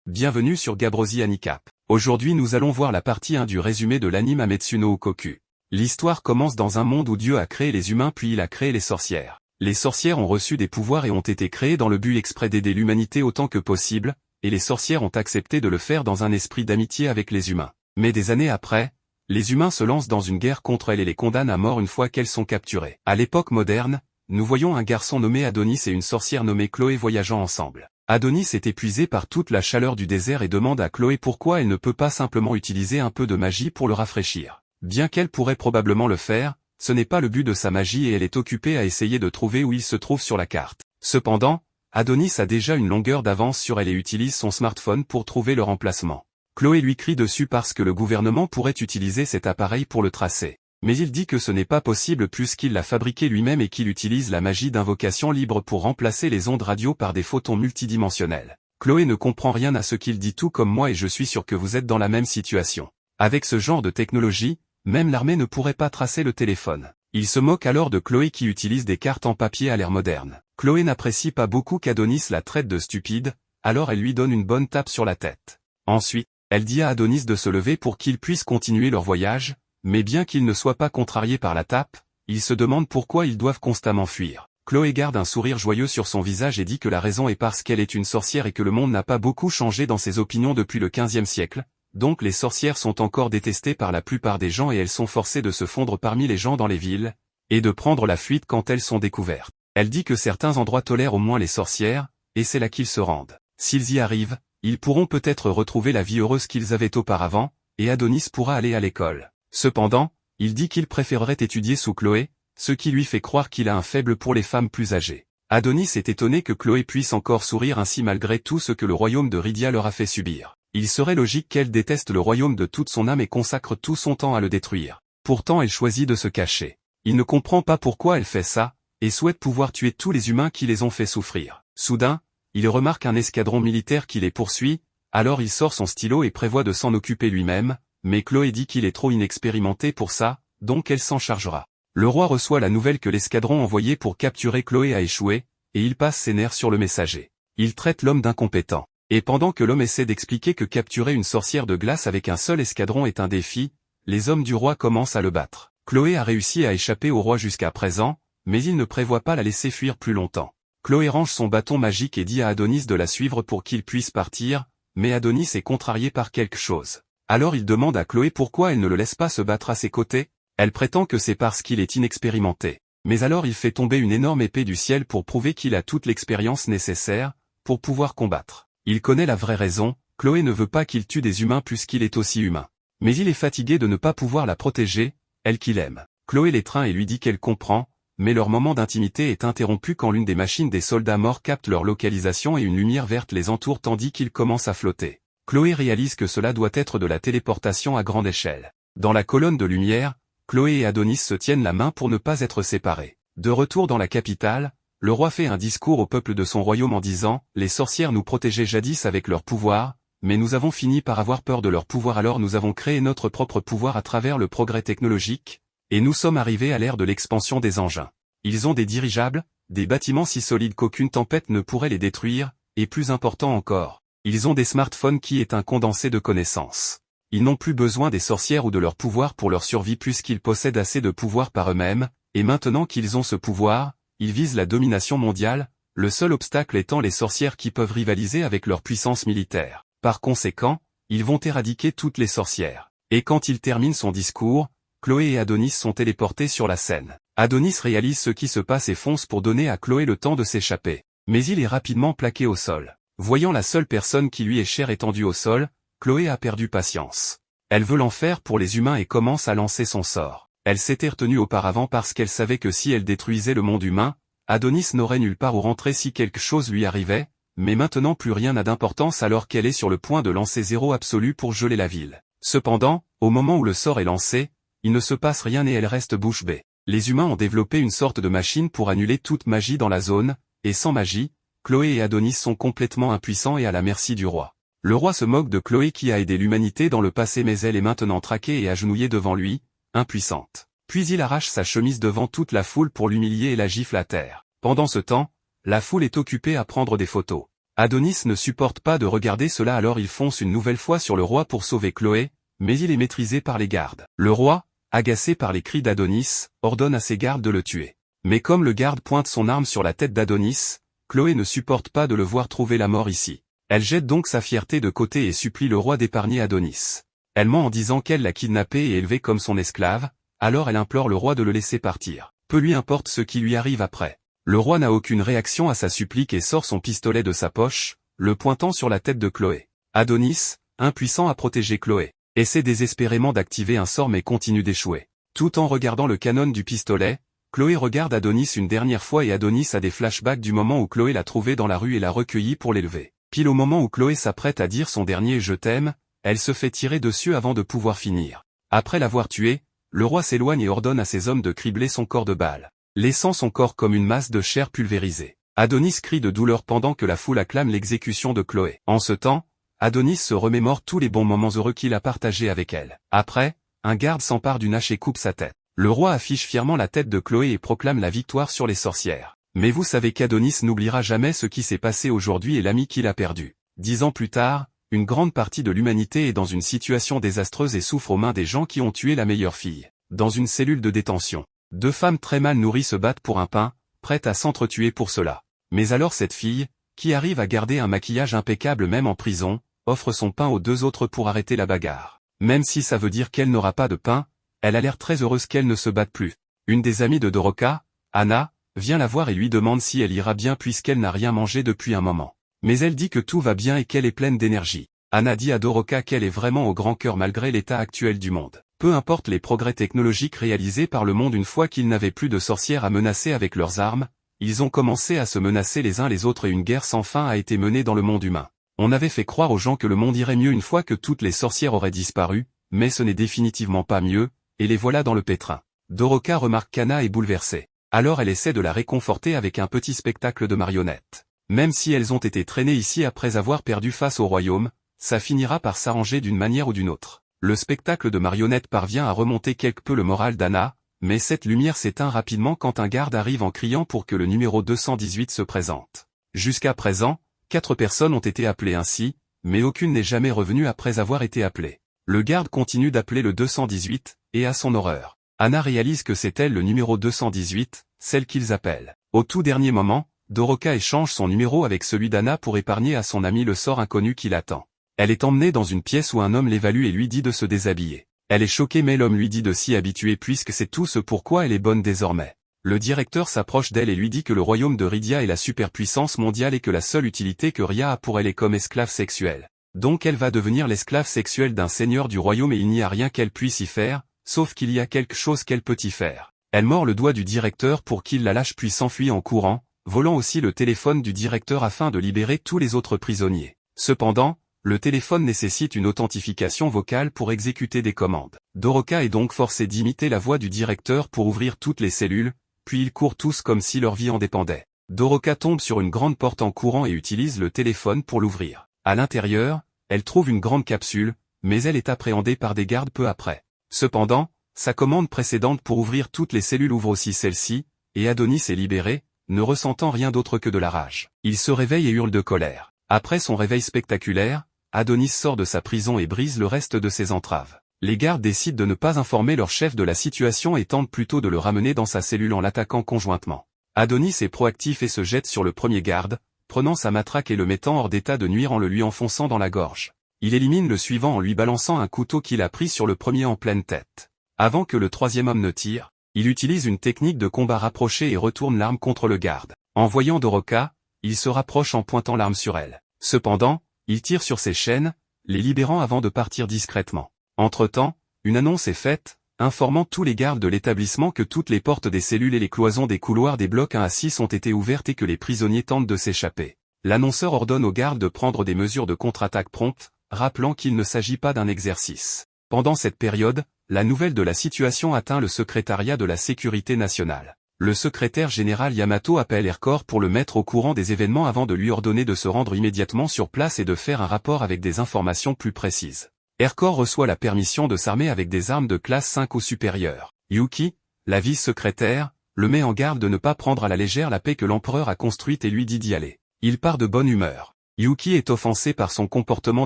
Bienvenue sur Gabrosi Handicap. Aujourd'hui nous allons voir la partie 1 du résumé de l'anime Ametsu no Ukoku. L'histoire commence dans un monde où Dieu a créé les humains puis il a créé les sorcières. Les sorcières ont reçu des pouvoirs et ont été créées dans le but exprès d'aider l'humanité autant que possible, et les sorcières ont accepté de le faire dans un esprit d'amitié avec les humains. Mais des années après, les humains se lancent dans une guerre contre elles et les condamnent à mort une fois qu'elles sont capturées. À l'époque moderne, nous voyons un garçon nommé Adonis et une sorcière nommée Chloé voyageant ensemble. Adonis est épuisé par toute la chaleur du désert et demande à Chloé pourquoi elle ne peut pas simplement utiliser un peu de magie pour le rafraîchir. Bien qu'elle pourrait probablement le faire, ce n'est pas le but de sa magie et elle est occupée à essayer de trouver où il se trouve sur la carte. Cependant, Adonis a déjà une longueur d'avance sur elle et utilise son smartphone pour trouver le remplacement. Chloé lui crie dessus parce que le gouvernement pourrait utiliser cet appareil pour le tracer. Mais il dit que ce n'est pas possible puisqu'il l'a fabriqué lui-même et qu'il utilise la magie d'invocation libre pour remplacer les ondes radio par des photons multidimensionnels. Chloé ne comprend rien à ce qu'il dit tout comme moi et je suis sûr que vous êtes dans la même situation. Avec ce genre de technologie, même l'armée ne pourrait pas tracer le téléphone. Il se moque alors de Chloé qui utilise des cartes en papier à l'ère moderne. Chloé n'apprécie pas beaucoup qu'Adonis la traite de stupide, alors elle lui donne une bonne tape sur la tête. Ensuite, elle dit à Adonis de se lever pour qu'ils puissent continuer leur voyage, mais bien qu'il ne soit pas contrarié par la tape, il se demande pourquoi ils doivent constamment fuir. Chloé garde un sourire joyeux sur son visage et dit que la raison est parce qu'elle est une sorcière et que le monde n'a pas beaucoup changé dans ses opinions depuis le XVe siècle, donc les sorcières sont encore détestées par la plupart des gens et elles sont forcées de se fondre parmi les gens dans les villes, et de prendre la fuite quand elles sont découvertes. Elle dit que certains endroits tolèrent au moins les sorcières, et c'est là qu'ils se rendent. S'ils y arrivent, ils pourront peut-être retrouver la vie heureuse qu'ils avaient auparavant, et Adonis pourra aller à l'école. Cependant, il dit qu'il préférerait étudier sous Chloé, ce qui lui fait croire qu'il a un faible pour les femmes plus âgées. Adonis est étonné que Chloé puisse encore sourire ainsi malgré tout ce que le royaume de Rydia leur a fait subir. Il serait logique qu'elle déteste le royaume de toute son âme et consacre tout son temps à le détruire. Pourtant elle choisit de se cacher. Il ne comprend pas pourquoi elle fait ça, et souhaite pouvoir tuer tous les humains qui les ont fait souffrir. Soudain, il remarque un escadron militaire qui les poursuit, alors il sort son stylo et prévoit de s'en occuper lui-même, mais Chloé dit qu'il est trop inexpérimenté pour ça, donc elle s'en chargera. Le roi reçoit la nouvelle que l'escadron envoyé pour capturer Chloé a échoué, et il passe ses nerfs sur le messager. Il traite l'homme d'incompétent. Et pendant que l'homme essaie d'expliquer que capturer une sorcière de glace avec un seul escadron est un défi, les hommes du roi commencent à le battre. Chloé a réussi à échapper au roi jusqu'à présent, mais il ne prévoit pas la laisser fuir plus longtemps. Chloé range son bâton magique et dit à Adonis de la suivre pour qu'il puisse partir, mais Adonis est contrarié par quelque chose. Alors il demande à Chloé pourquoi elle ne le laisse pas se battre à ses côtés. Elle prétend que c'est parce qu'il est inexpérimenté. Mais alors il fait tomber une énorme épée du ciel pour prouver qu'il a toute l'expérience nécessaire pour pouvoir combattre. Il connaît la vraie raison, Chloé ne veut pas qu'il tue des humains puisqu'il est aussi humain. Mais il est fatigué de ne pas pouvoir la protéger, elle qu'il aime. Chloé l'étreint et lui dit qu'elle comprend, mais leur moment d'intimité est interrompu quand l'une des machines des soldats morts capte leur localisation et une lumière verte les entoure tandis qu'ils commencent à flotter. Chloé réalise que cela doit être de la téléportation à grande échelle. Dans la colonne de lumière, Chloé et Adonis se tiennent la main pour ne pas être séparés. De retour dans la capitale, le roi fait un discours au peuple de son royaume en disant « Les sorcières nous protégeaient jadis avec leur pouvoir, mais nous avons fini par avoir peur de leur pouvoir alors nous avons créé notre propre pouvoir à travers le progrès technologique, et nous sommes arrivés à l'ère de l'expansion des engins. Ils ont des dirigeables, des bâtiments si solides qu'aucune tempête ne pourrait les détruire, et plus important encore, ils ont des smartphones qui est un condensé de connaissances. Ils n'ont plus besoin des sorcières ou de leur pouvoir pour leur survie puisqu'ils possèdent assez de pouvoir par eux-mêmes, et maintenant qu'ils ont ce pouvoir, ils visent la domination mondiale, le seul obstacle étant les sorcières qui peuvent rivaliser avec leur puissance militaire. Par conséquent, ils vont éradiquer toutes les sorcières. Et quand il termine son discours, Chloé et Adonis sont téléportés sur la scène. Adonis réalise ce qui se passe et fonce pour donner à Chloé le temps de s'échapper. Mais il est rapidement plaqué au sol. Voyant la seule personne qui lui est chère étendue au sol, Chloé a perdu patience. Elle veut l'enfer pour les humains et commence à lancer son sort. Elle s'était retenue auparavant parce qu'elle savait que si elle détruisait le monde humain, Adonis n'aurait nulle part où rentrer si quelque chose lui arrivait, mais maintenant plus rien n'a d'importance alors qu'elle est sur le point de lancer zéro absolu pour geler la ville. Cependant, au moment où le sort est lancé, il ne se passe rien et elle reste bouche bée. Les humains ont développé une sorte de machine pour annuler toute magie dans la zone, et sans magie, Chloé et Adonis sont complètement impuissants et à la merci du roi. Le roi se moque de Chloé qui a aidé l'humanité dans le passé mais elle est maintenant traquée et agenouillée devant lui, impuissante. Puis il arrache sa chemise devant toute la foule pour l'humilier et la gifle à terre. Pendant ce temps, la foule est occupée à prendre des photos. Adonis ne supporte pas de regarder cela, alors il fonce une nouvelle fois sur le roi pour sauver Chloé, mais il est maîtrisé par les gardes. Le roi, agacé par les cris d'Adonis, ordonne à ses gardes de le tuer. Mais comme le garde pointe son arme sur la tête d'Adonis, Chloé ne supporte pas de le voir trouver la mort ici. Elle jette donc sa fierté de côté et supplie le roi d'épargner Adonis. Elle ment en disant qu'elle l'a kidnappé et élevé comme son esclave, alors elle implore le roi de le laisser partir. Peu lui importe ce qui lui arrive après. Le roi n'a aucune réaction à sa supplique et sort son pistolet de sa poche, le pointant sur la tête de Chloé. Adonis, impuissant à protéger Chloé, essaie désespérément d'activer un sort mais continue d'échouer. Tout en regardant le canon du pistolet, Chloé regarde Adonis une dernière fois et Adonis a des flashbacks du moment où Chloé l'a trouvé dans la rue et l'a recueilli pour l'élever. Pile au moment où Chloé s'apprête à dire son dernier « je t'aime », elle se fait tirer dessus avant de pouvoir finir. Après l'avoir tué, le roi s'éloigne et ordonne à ses hommes de cribler son corps de balles, laissant son corps comme une masse de chair pulvérisée. Adonis crie de douleur pendant que la foule acclame l'exécution de Chloé. En ce temps, Adonis se remémore tous les bons moments heureux qu'il a partagés avec elle. Après, un garde s'empare d'une hache et coupe sa tête. Le roi affiche fièrement la tête de Chloé et proclame la victoire sur les sorcières. Mais vous savez qu'Adonis n'oubliera jamais ce qui s'est passé aujourd'hui et l'ami qu'il a perdu. 10 ans plus tard, une grande partie de l'humanité est dans une situation désastreuse et souffre aux mains des gens qui ont tué la meilleure fille. Dans une cellule de détention, 2 femmes très mal nourries se battent pour un pain, prêtes à s'entretuer pour cela. Mais alors cette fille, qui arrive à garder un maquillage impeccable même en prison, offre son pain aux 2 autres pour arrêter la bagarre. Même si ça veut dire qu'elle n'aura pas de pain, elle a l'air très heureuse qu'elle ne se batte plus. Une des amies de Doroka, Anna, vient la voir et lui demande si elle ira bien puisqu'elle n'a rien mangé depuis un moment. Mais elle dit que tout va bien et qu'elle est pleine d'énergie. Anna dit à Doroka qu'elle est vraiment au grand cœur malgré l'état actuel du monde. Peu importe les progrès technologiques réalisés par le monde, une fois qu'ils n'avaient plus de sorcières à menacer avec leurs armes, ils ont commencé à se menacer les uns les autres et une guerre sans fin a été menée dans le monde humain. On avait fait croire aux gens que le monde irait mieux une fois que toutes les sorcières auraient disparu, mais ce n'est définitivement pas mieux, et les voilà dans le pétrin. Doroka remarque qu'Anna est bouleversée. Alors elle essaie de la réconforter avec un petit spectacle de marionnettes. Même si elles ont été traînées ici après avoir perdu face au royaume, ça finira par s'arranger d'une manière ou d'une autre. Le spectacle de marionnettes parvient à remonter quelque peu le moral d'Anna, mais cette lumière s'éteint rapidement quand un garde arrive en criant pour que le numéro 218 se présente. Jusqu'à présent, 4 personnes ont été appelées ainsi, mais aucune n'est jamais revenue après avoir été appelée. Le garde continue d'appeler le 218, et à son horreur, Anna réalise que c'est elle le numéro 218, celle qu'ils appellent. Au tout dernier moment, Doroka échange son numéro avec celui d'Anna pour épargner à son ami le sort inconnu qui l'attend. Elle est emmenée dans une pièce où un homme l'évalue et lui dit de se déshabiller. Elle est choquée mais l'homme lui dit de s'y habituer puisque c'est tout ce pourquoi elle est bonne désormais. Le directeur s'approche d'elle et lui dit que le royaume de Rydia est la superpuissance mondiale et que la seule utilité que Ria a pour elle est comme esclave sexuelle. Donc elle va devenir l'esclave sexuelle d'un seigneur du royaume et il n'y a rien qu'elle puisse y faire, sauf qu'il y a quelque chose qu'elle peut y faire. Elle mord le doigt du directeur pour qu'il la lâche puis s'enfuit en courant, volant aussi le téléphone du directeur afin de libérer tous les autres prisonniers. Cependant, le téléphone nécessite une authentification vocale pour exécuter des commandes. Doroka est donc forcée d'imiter la voix du directeur pour ouvrir toutes les cellules, puis ils courent tous comme si leur vie en dépendait. Doroka tombe sur une grande porte en courant et utilise le téléphone pour l'ouvrir. À l'intérieur, elle trouve une grande capsule, mais elle est appréhendée par des gardes peu après. Cependant, sa commande précédente pour ouvrir toutes les cellules ouvre aussi celle-ci, et Adonis est libéré, ne ressentant rien d'autre que de la rage. Il se réveille et hurle de colère. Après son réveil spectaculaire, Adonis sort de sa prison et brise le reste de ses entraves. Les gardes décident de ne pas informer leur chef de la situation et tentent plutôt de le ramener dans sa cellule en l'attaquant conjointement. Adonis est proactif et se jette sur le premier garde, prenant sa matraque et le mettant hors d'état de nuire en le lui enfonçant dans la gorge. Il élimine le suivant en lui balançant un couteau qu'il a pris sur le premier en pleine tête. Avant que le troisième homme ne tire, il utilise une technique de combat rapproché et retourne l'arme contre le garde. En voyant Doroka, il se rapproche en pointant l'arme sur elle. Cependant, il tire sur ses chaînes, les libérant avant de partir discrètement. Entre-temps, une annonce est faite, informant tous les gardes de l'établissement que toutes les portes des cellules et les cloisons des couloirs des blocs 1 à 6 ont été ouvertes et que les prisonniers tentent de s'échapper. L'annonceur ordonne aux gardes de prendre des mesures de contre-attaque promptes, rappelant qu'il ne s'agit pas d'un exercice. Pendant cette période, la nouvelle de la situation atteint le secrétariat de la Sécurité nationale. Le secrétaire général Yamato appelle Aircore pour le mettre au courant des événements avant de lui ordonner de se rendre immédiatement sur place et de faire un rapport avec des informations plus précises. Aircore reçoit la permission de s'armer avec des armes de classe 5 ou supérieure. Yuki, la vice-secrétaire, le met en garde de ne pas prendre à la légère la paix que l'empereur a construite et lui dit d'y aller. Il part de bonne humeur. Yuki est offensé par son comportement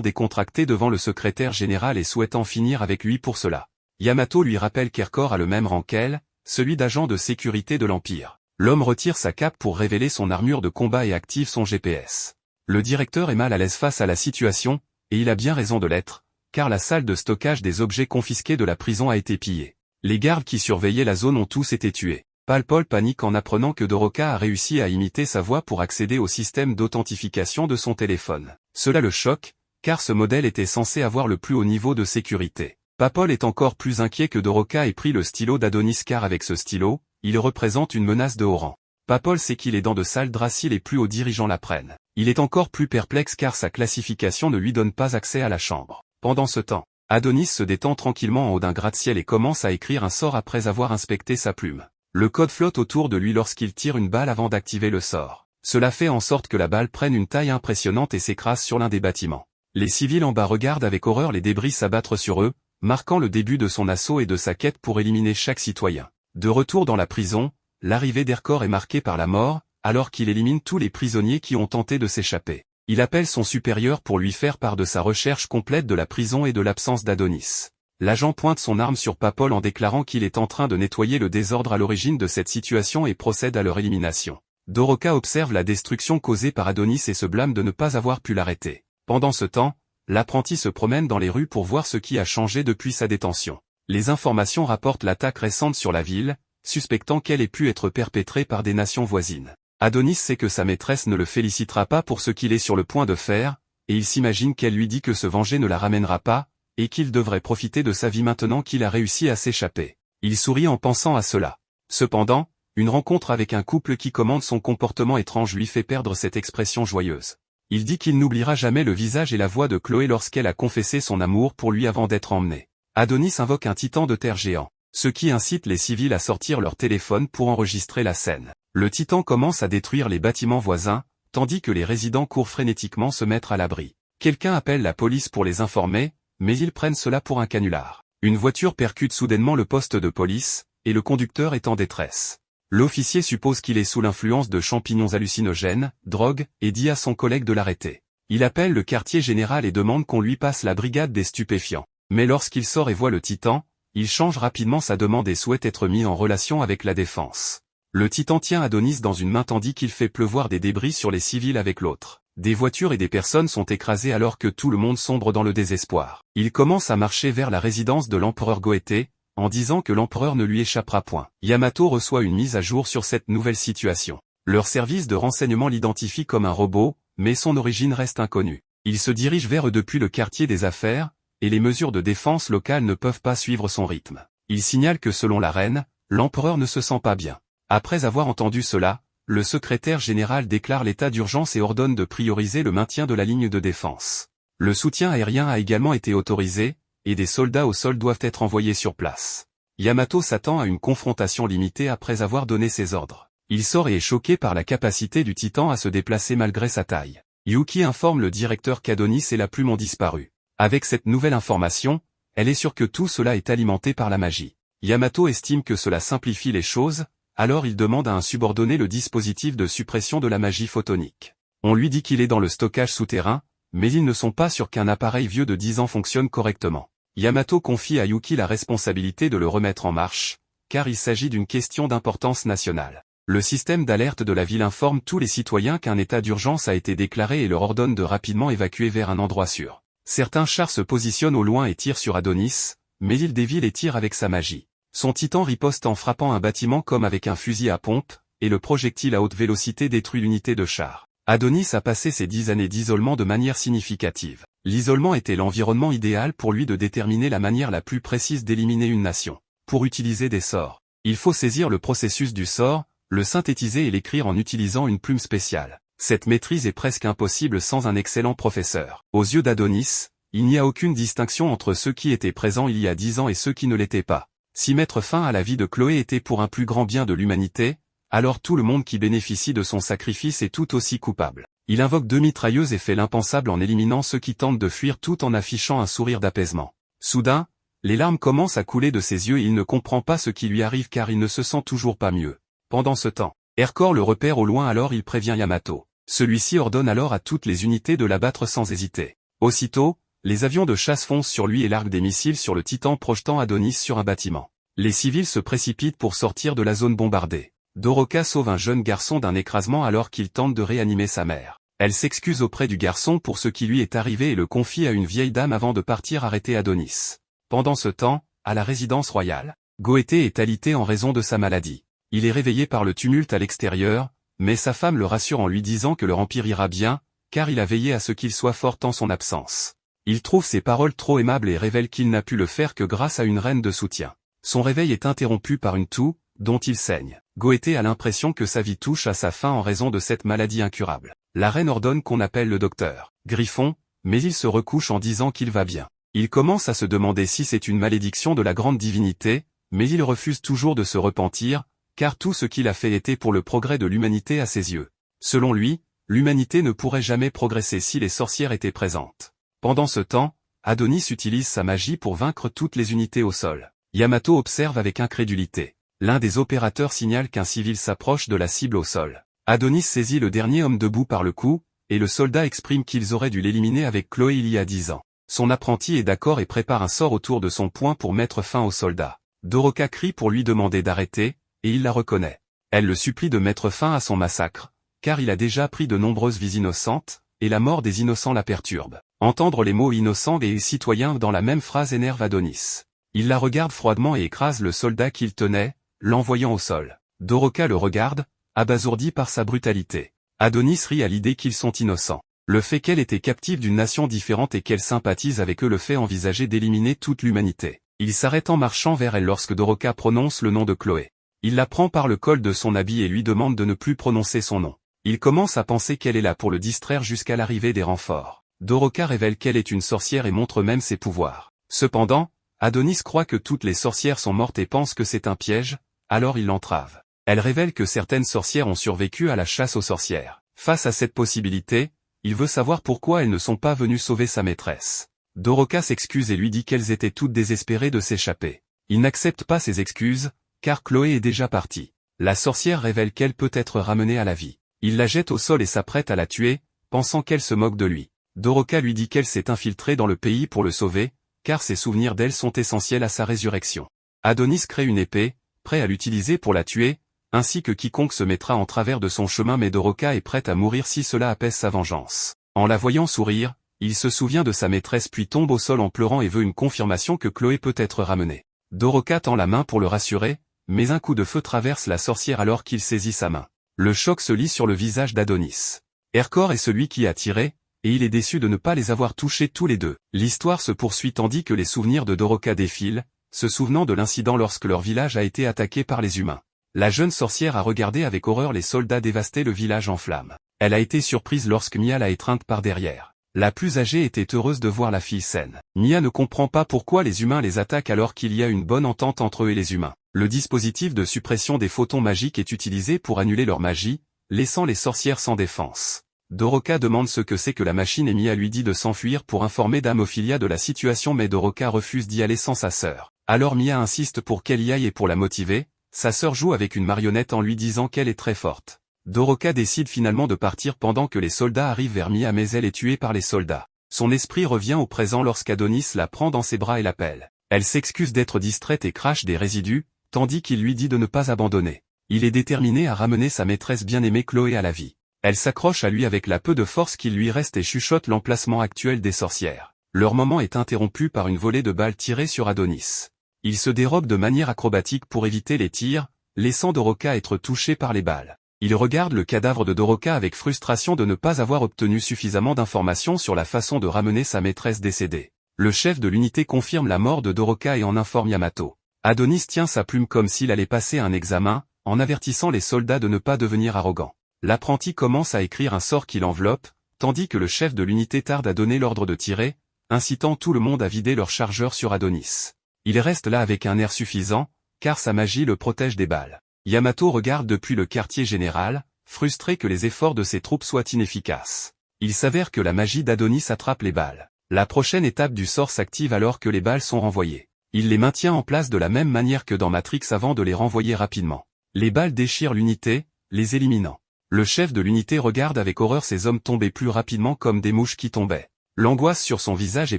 décontracté devant le secrétaire général et souhaite en finir avec lui pour cela. Yamato lui rappelle qu'Erkor a le même rang qu'elle, celui d'agent de sécurité de l'Empire. L'homme retire sa cape pour révéler son armure de combat et active son GPS. Le directeur est mal à l'aise face à la situation, et il a bien raison de l'être, car la salle de stockage des objets confisqués de la prison a été pillée. Les gardes qui surveillaient la zone ont tous été tués. Palpol panique en apprenant que Doroka a réussi à imiter sa voix pour accéder au système d'authentification de son téléphone. Cela le choque, car ce modèle était censé avoir le plus haut niveau de sécurité. Papol est encore plus inquiet que Doroka ait pris le stylo d'Adonis car avec ce stylo, il représente une menace de haut rang. Papol sait qu'il est dans de sales draps si les plus hauts dirigeants l'apprennent. Il est encore plus perplexe car sa classification ne lui donne pas accès à la chambre. Pendant ce temps, Adonis se détend tranquillement en haut d'un gratte-ciel et commence à écrire un sort après avoir inspecté sa plume. Le code flotte autour de lui lorsqu'il tire une balle avant d'activer le sort. Cela fait en sorte que la balle prenne une taille impressionnante et s'écrase sur l'un des bâtiments. Les civils en bas regardent avec horreur les débris s'abattre sur eux, marquant le début de son assaut et de sa quête pour éliminer chaque citoyen. De retour dans la prison, l'arrivée d'Erkor est marquée par la mort, alors qu'il élimine tous les prisonniers qui ont tenté de s'échapper. Il appelle son supérieur pour lui faire part de sa recherche complète de la prison et de l'absence d'Adonis. L'agent pointe son arme sur Papol en déclarant qu'il est en train de nettoyer le désordre à l'origine de cette situation et procède à leur élimination. Doroka observe la destruction causée par Adonis et se blâme de ne pas avoir pu l'arrêter. Pendant ce temps, l'apprenti se promène dans les rues pour voir ce qui a changé depuis sa détention. Les informations rapportent l'attaque récente sur la ville, suspectant qu'elle ait pu être perpétrée par des nations voisines. Adonis sait que sa maîtresse ne le félicitera pas pour ce qu'il est sur le point de faire, et il s'imagine qu'elle lui dit que se venger ne la ramènera pas, et qu'il devrait profiter de sa vie maintenant qu'il a réussi à s'échapper. Il sourit en pensant à cela. Cependant, une rencontre avec un couple qui commande son comportement étrange lui fait perdre cette expression joyeuse. Il dit qu'il n'oubliera jamais le visage et la voix de Chloé lorsqu'elle a confessé son amour pour lui avant d'être emmenée. Adonis invoque un titan de terre géant, ce qui incite les civils à sortir leur téléphone pour enregistrer la scène. Le titan commence à détruire les bâtiments voisins, tandis que les résidents courent frénétiquement se mettre à l'abri. Quelqu'un appelle la police pour les informer, mais ils prennent cela pour un canular. Une voiture percute soudainement le poste de police, et le conducteur est en détresse. L'officier suppose qu'il est sous l'influence de champignons hallucinogènes, drogue, et dit à son collègue de l'arrêter. Il appelle le quartier général et demande qu'on lui passe la brigade des stupéfiants. Mais lorsqu'il sort et voit le titan, il change rapidement sa demande et souhaite être mis en relation avec la défense. Le titan tient Adonis dans une main tandis qu'il fait pleuvoir des débris sur les civils avec l'autre. Des voitures et des personnes sont écrasées alors que tout le monde sombre dans le désespoir. Il commence à marcher vers la résidence de l'empereur Goethe, en disant que l'empereur ne lui échappera point. Yamato reçoit une mise à jour sur cette nouvelle situation. Leur service de renseignement l'identifie comme un robot, mais son origine reste inconnue. Il se dirige vers eux depuis le quartier des affaires, et les mesures de défense locales ne peuvent pas suivre son rythme. Il signale que selon la reine, l'empereur ne se sent pas bien. Après avoir entendu cela, le secrétaire général déclare l'état d'urgence et ordonne de prioriser le maintien de la ligne de défense. Le soutien aérien a également été autorisé, et des soldats au sol doivent être envoyés sur place. Yamato s'attend à une confrontation limitée après avoir donné ses ordres. Il sort et est choqué par la capacité du titan à se déplacer malgré sa taille. Yuki informe le directeur qu'Adonis et la plume ont disparu. Avec cette nouvelle information, elle est sûre que tout cela est alimenté par la magie. Yamato estime que cela simplifie les choses, alors il demande à un subordonné le dispositif de suppression de la magie photonique. On lui dit qu'il est dans le stockage souterrain, mais ils ne sont pas sûrs qu'un appareil vieux de 10 ans fonctionne correctement. Yamato confie à Yuki la responsabilité de le remettre en marche, car il s'agit d'une question d'importance nationale. Le système d'alerte de la ville informe tous les citoyens qu'un état d'urgence a été déclaré et leur ordonne de rapidement évacuer vers un endroit sûr. Certains chars se positionnent au loin et tirent sur Adonis, mais il dévie les tirs avec sa magie. Son titan riposte en frappant un bâtiment comme avec un fusil à pompe, et le projectile à haute vélocité détruit l'unité de char. Adonis a passé ses 10 années d'isolement de manière significative. L'isolement était l'environnement idéal pour lui de déterminer la manière la plus précise d'éliminer une nation. Pour utiliser des sorts, il faut saisir le processus du sort, le synthétiser et l'écrire en utilisant une plume spéciale. Cette maîtrise est presque impossible sans un excellent professeur. Aux yeux d'Adonis, il n'y a aucune distinction entre ceux qui étaient présents il y a 10 ans et ceux qui ne l'étaient pas. Si mettre fin à la vie de Chloé était pour un plus grand bien de l'humanité, alors tout le monde qui bénéficie de son sacrifice est tout aussi coupable. Il invoque 2 mitrailleuses et fait l'impensable en éliminant ceux qui tentent de fuir tout en affichant un sourire d'apaisement. Soudain, les larmes commencent à couler de ses yeux et il ne comprend pas ce qui lui arrive car il ne se sent toujours pas mieux. Pendant ce temps, Erkor le repère au loin alors il prévient Yamato. Celui-ci ordonne alors à toutes les unités de l'abattre sans hésiter. Aussitôt, les avions de chasse foncent sur lui et larguent des missiles sur le Titan projetant Adonis sur un bâtiment. Les civils se précipitent pour sortir de la zone bombardée. Doroka sauve un jeune garçon d'un écrasement alors qu'il tente de réanimer sa mère. Elle s'excuse auprès du garçon pour ce qui lui est arrivé et le confie à une vieille dame avant de partir arrêter Adonis. Pendant ce temps, à la résidence royale, Goété est alité en raison de sa maladie. Il est réveillé par le tumulte à l'extérieur, mais sa femme le rassure en lui disant que leur empire ira bien, car il a veillé à ce qu'il soit fort en son absence. Il trouve ses paroles trop aimables et révèle qu'il n'a pu le faire que grâce à une reine de soutien. Son réveil est interrompu par une toux, dont il saigne. Goété a l'impression que sa vie touche à sa fin en raison de cette maladie incurable. La reine ordonne qu'on appelle le docteur Griffon, mais il se recouche en disant qu'il va bien. Il commence à se demander si c'est une malédiction de la grande divinité, mais il refuse toujours de se repentir, car tout ce qu'il a fait était pour le progrès de l'humanité à ses yeux. Selon lui, l'humanité ne pourrait jamais progresser si les sorcières étaient présentes. Pendant ce temps, Adonis utilise sa magie pour vaincre toutes les unités au sol. Yamato observe avec incrédulité. L'un des opérateurs signale qu'un civil s'approche de la cible au sol. Adonis saisit le dernier homme debout par le cou, et le soldat exprime qu'ils auraient dû l'éliminer avec Chloé il y a 10 ans. Son apprenti est d'accord et prépare un sort autour de son poing pour mettre fin au soldat. Doroka crie pour lui demander d'arrêter, et il la reconnaît. Elle le supplie de mettre fin à son massacre, car il a déjà pris de nombreuses vies innocentes, et la mort des innocents la perturbe. Entendre les mots innocents et citoyens dans la même phrase énerve Adonis. Il la regarde froidement et écrase le soldat qu'il tenait, l'envoyant au sol. Doroka le regarde, abasourdi par sa brutalité. Adonis rit à l'idée qu'ils sont innocents. Le fait qu'elle était captive d'une nation différente et qu'elle sympathise avec eux le fait envisager d'éliminer toute l'humanité. Il s'arrête en marchant vers elle lorsque Doroka prononce le nom de Chloé. Il la prend par le col de son habit et lui demande de ne plus prononcer son nom. Il commence à penser qu'elle est là pour le distraire jusqu'à l'arrivée des renforts. Doroka révèle qu'elle est une sorcière et montre même ses pouvoirs. Cependant, Adonis croit que toutes les sorcières sont mortes et pense que c'est un piège, alors il l'entrave. Elle révèle que certaines sorcières ont survécu à la chasse aux sorcières. Face à cette possibilité, il veut savoir pourquoi elles ne sont pas venues sauver sa maîtresse. Doroka s'excuse et lui dit qu'elles étaient toutes désespérées de s'échapper. Il n'accepte pas ses excuses, car Chloé est déjà partie. La sorcière révèle qu'elle peut être ramenée à la vie. Il la jette au sol et s'apprête à la tuer, pensant qu'elle se moque de lui. Doroka lui dit qu'elle s'est infiltrée dans le pays pour le sauver, car ses souvenirs d'elle sont essentiels à sa résurrection. Adonis crée une épée, prêt à l'utiliser pour la tuer, ainsi que quiconque se mettra en travers de son chemin, mais Doroka est prête à mourir si cela apaise sa vengeance. En la voyant sourire, il se souvient de sa maîtresse puis tombe au sol en pleurant et veut une confirmation que Chloé peut être ramenée. Doroka tend la main pour le rassurer, mais un coup de feu traverse la sorcière alors qu'il saisit sa main. Le choc se lit sur le visage d'Adonis. Hercor est celui qui a tiré, et il est déçu de ne pas les avoir touchés tous les deux. L'histoire se poursuit tandis que les souvenirs de Doroka défilent, se souvenant de l'incident lorsque leur village a été attaqué par les humains. La jeune sorcière a regardé avec horreur les soldats dévaster le village en flammes. Elle a été surprise lorsque Mia l'a étreinte par derrière. La plus âgée était heureuse de voir la fille saine. Mia ne comprend pas pourquoi les humains les attaquent alors qu'il y a une bonne entente entre eux et les humains. Le dispositif de suppression des photons magiques est utilisé pour annuler leur magie, laissant les sorcières sans défense. Doroka demande ce que c'est que la machine et Mia lui dit de s'enfuir pour informer Dame Ophilia de la situation, mais Doroka refuse d'y aller sans sa sœur. Alors Mia insiste pour qu'elle y aille et pour la motiver, sa sœur joue avec une marionnette en lui disant qu'elle est très forte. Doroka décide finalement de partir pendant que les soldats arrivent vers Mia, mais elle est tuée par les soldats. Son esprit revient au présent lorsqu'Adonis la prend dans ses bras et l'appelle. Elle s'excuse d'être distraite et crache des résidus, tandis qu'il lui dit de ne pas abandonner. Il est déterminé à ramener sa maîtresse bien-aimée Chloé à la vie. Elle s'accroche à lui avec la peu de force qu'il lui reste et chuchote l'emplacement actuel des sorcières. Leur moment est interrompu par une volée de balles tirées sur Adonis. Il se dérobe de manière acrobatique pour éviter les tirs, laissant Doroka être touchée par les balles. Il regarde le cadavre de Doroka avec frustration de ne pas avoir obtenu suffisamment d'informations sur la façon de ramener sa maîtresse décédée. Le chef de l'unité confirme la mort de Doroka et en informe Yamato. Adonis tient sa plume comme s'il allait passer un examen, en avertissant les soldats de ne pas devenir arrogants. L'apprenti commence à écrire un sort qui l'enveloppe, tandis que le chef de l'unité tarde à donner l'ordre de tirer, incitant tout le monde à vider leur chargeur sur Adonis. Il reste là avec un air suffisant, car sa magie le protège des balles. Yamato regarde depuis le quartier général, frustré que les efforts de ses troupes soient inefficaces. Il s'avère que la magie d'Adonis attrape les balles. La prochaine étape du sort s'active alors que les balles sont renvoyées. Il les maintient en place de la même manière que dans Matrix avant de les renvoyer rapidement. Les balles déchirent l'unité, les éliminant. Le chef de l'unité regarde avec horreur ces hommes tomber plus rapidement comme des mouches qui tombaient. L'angoisse sur son visage est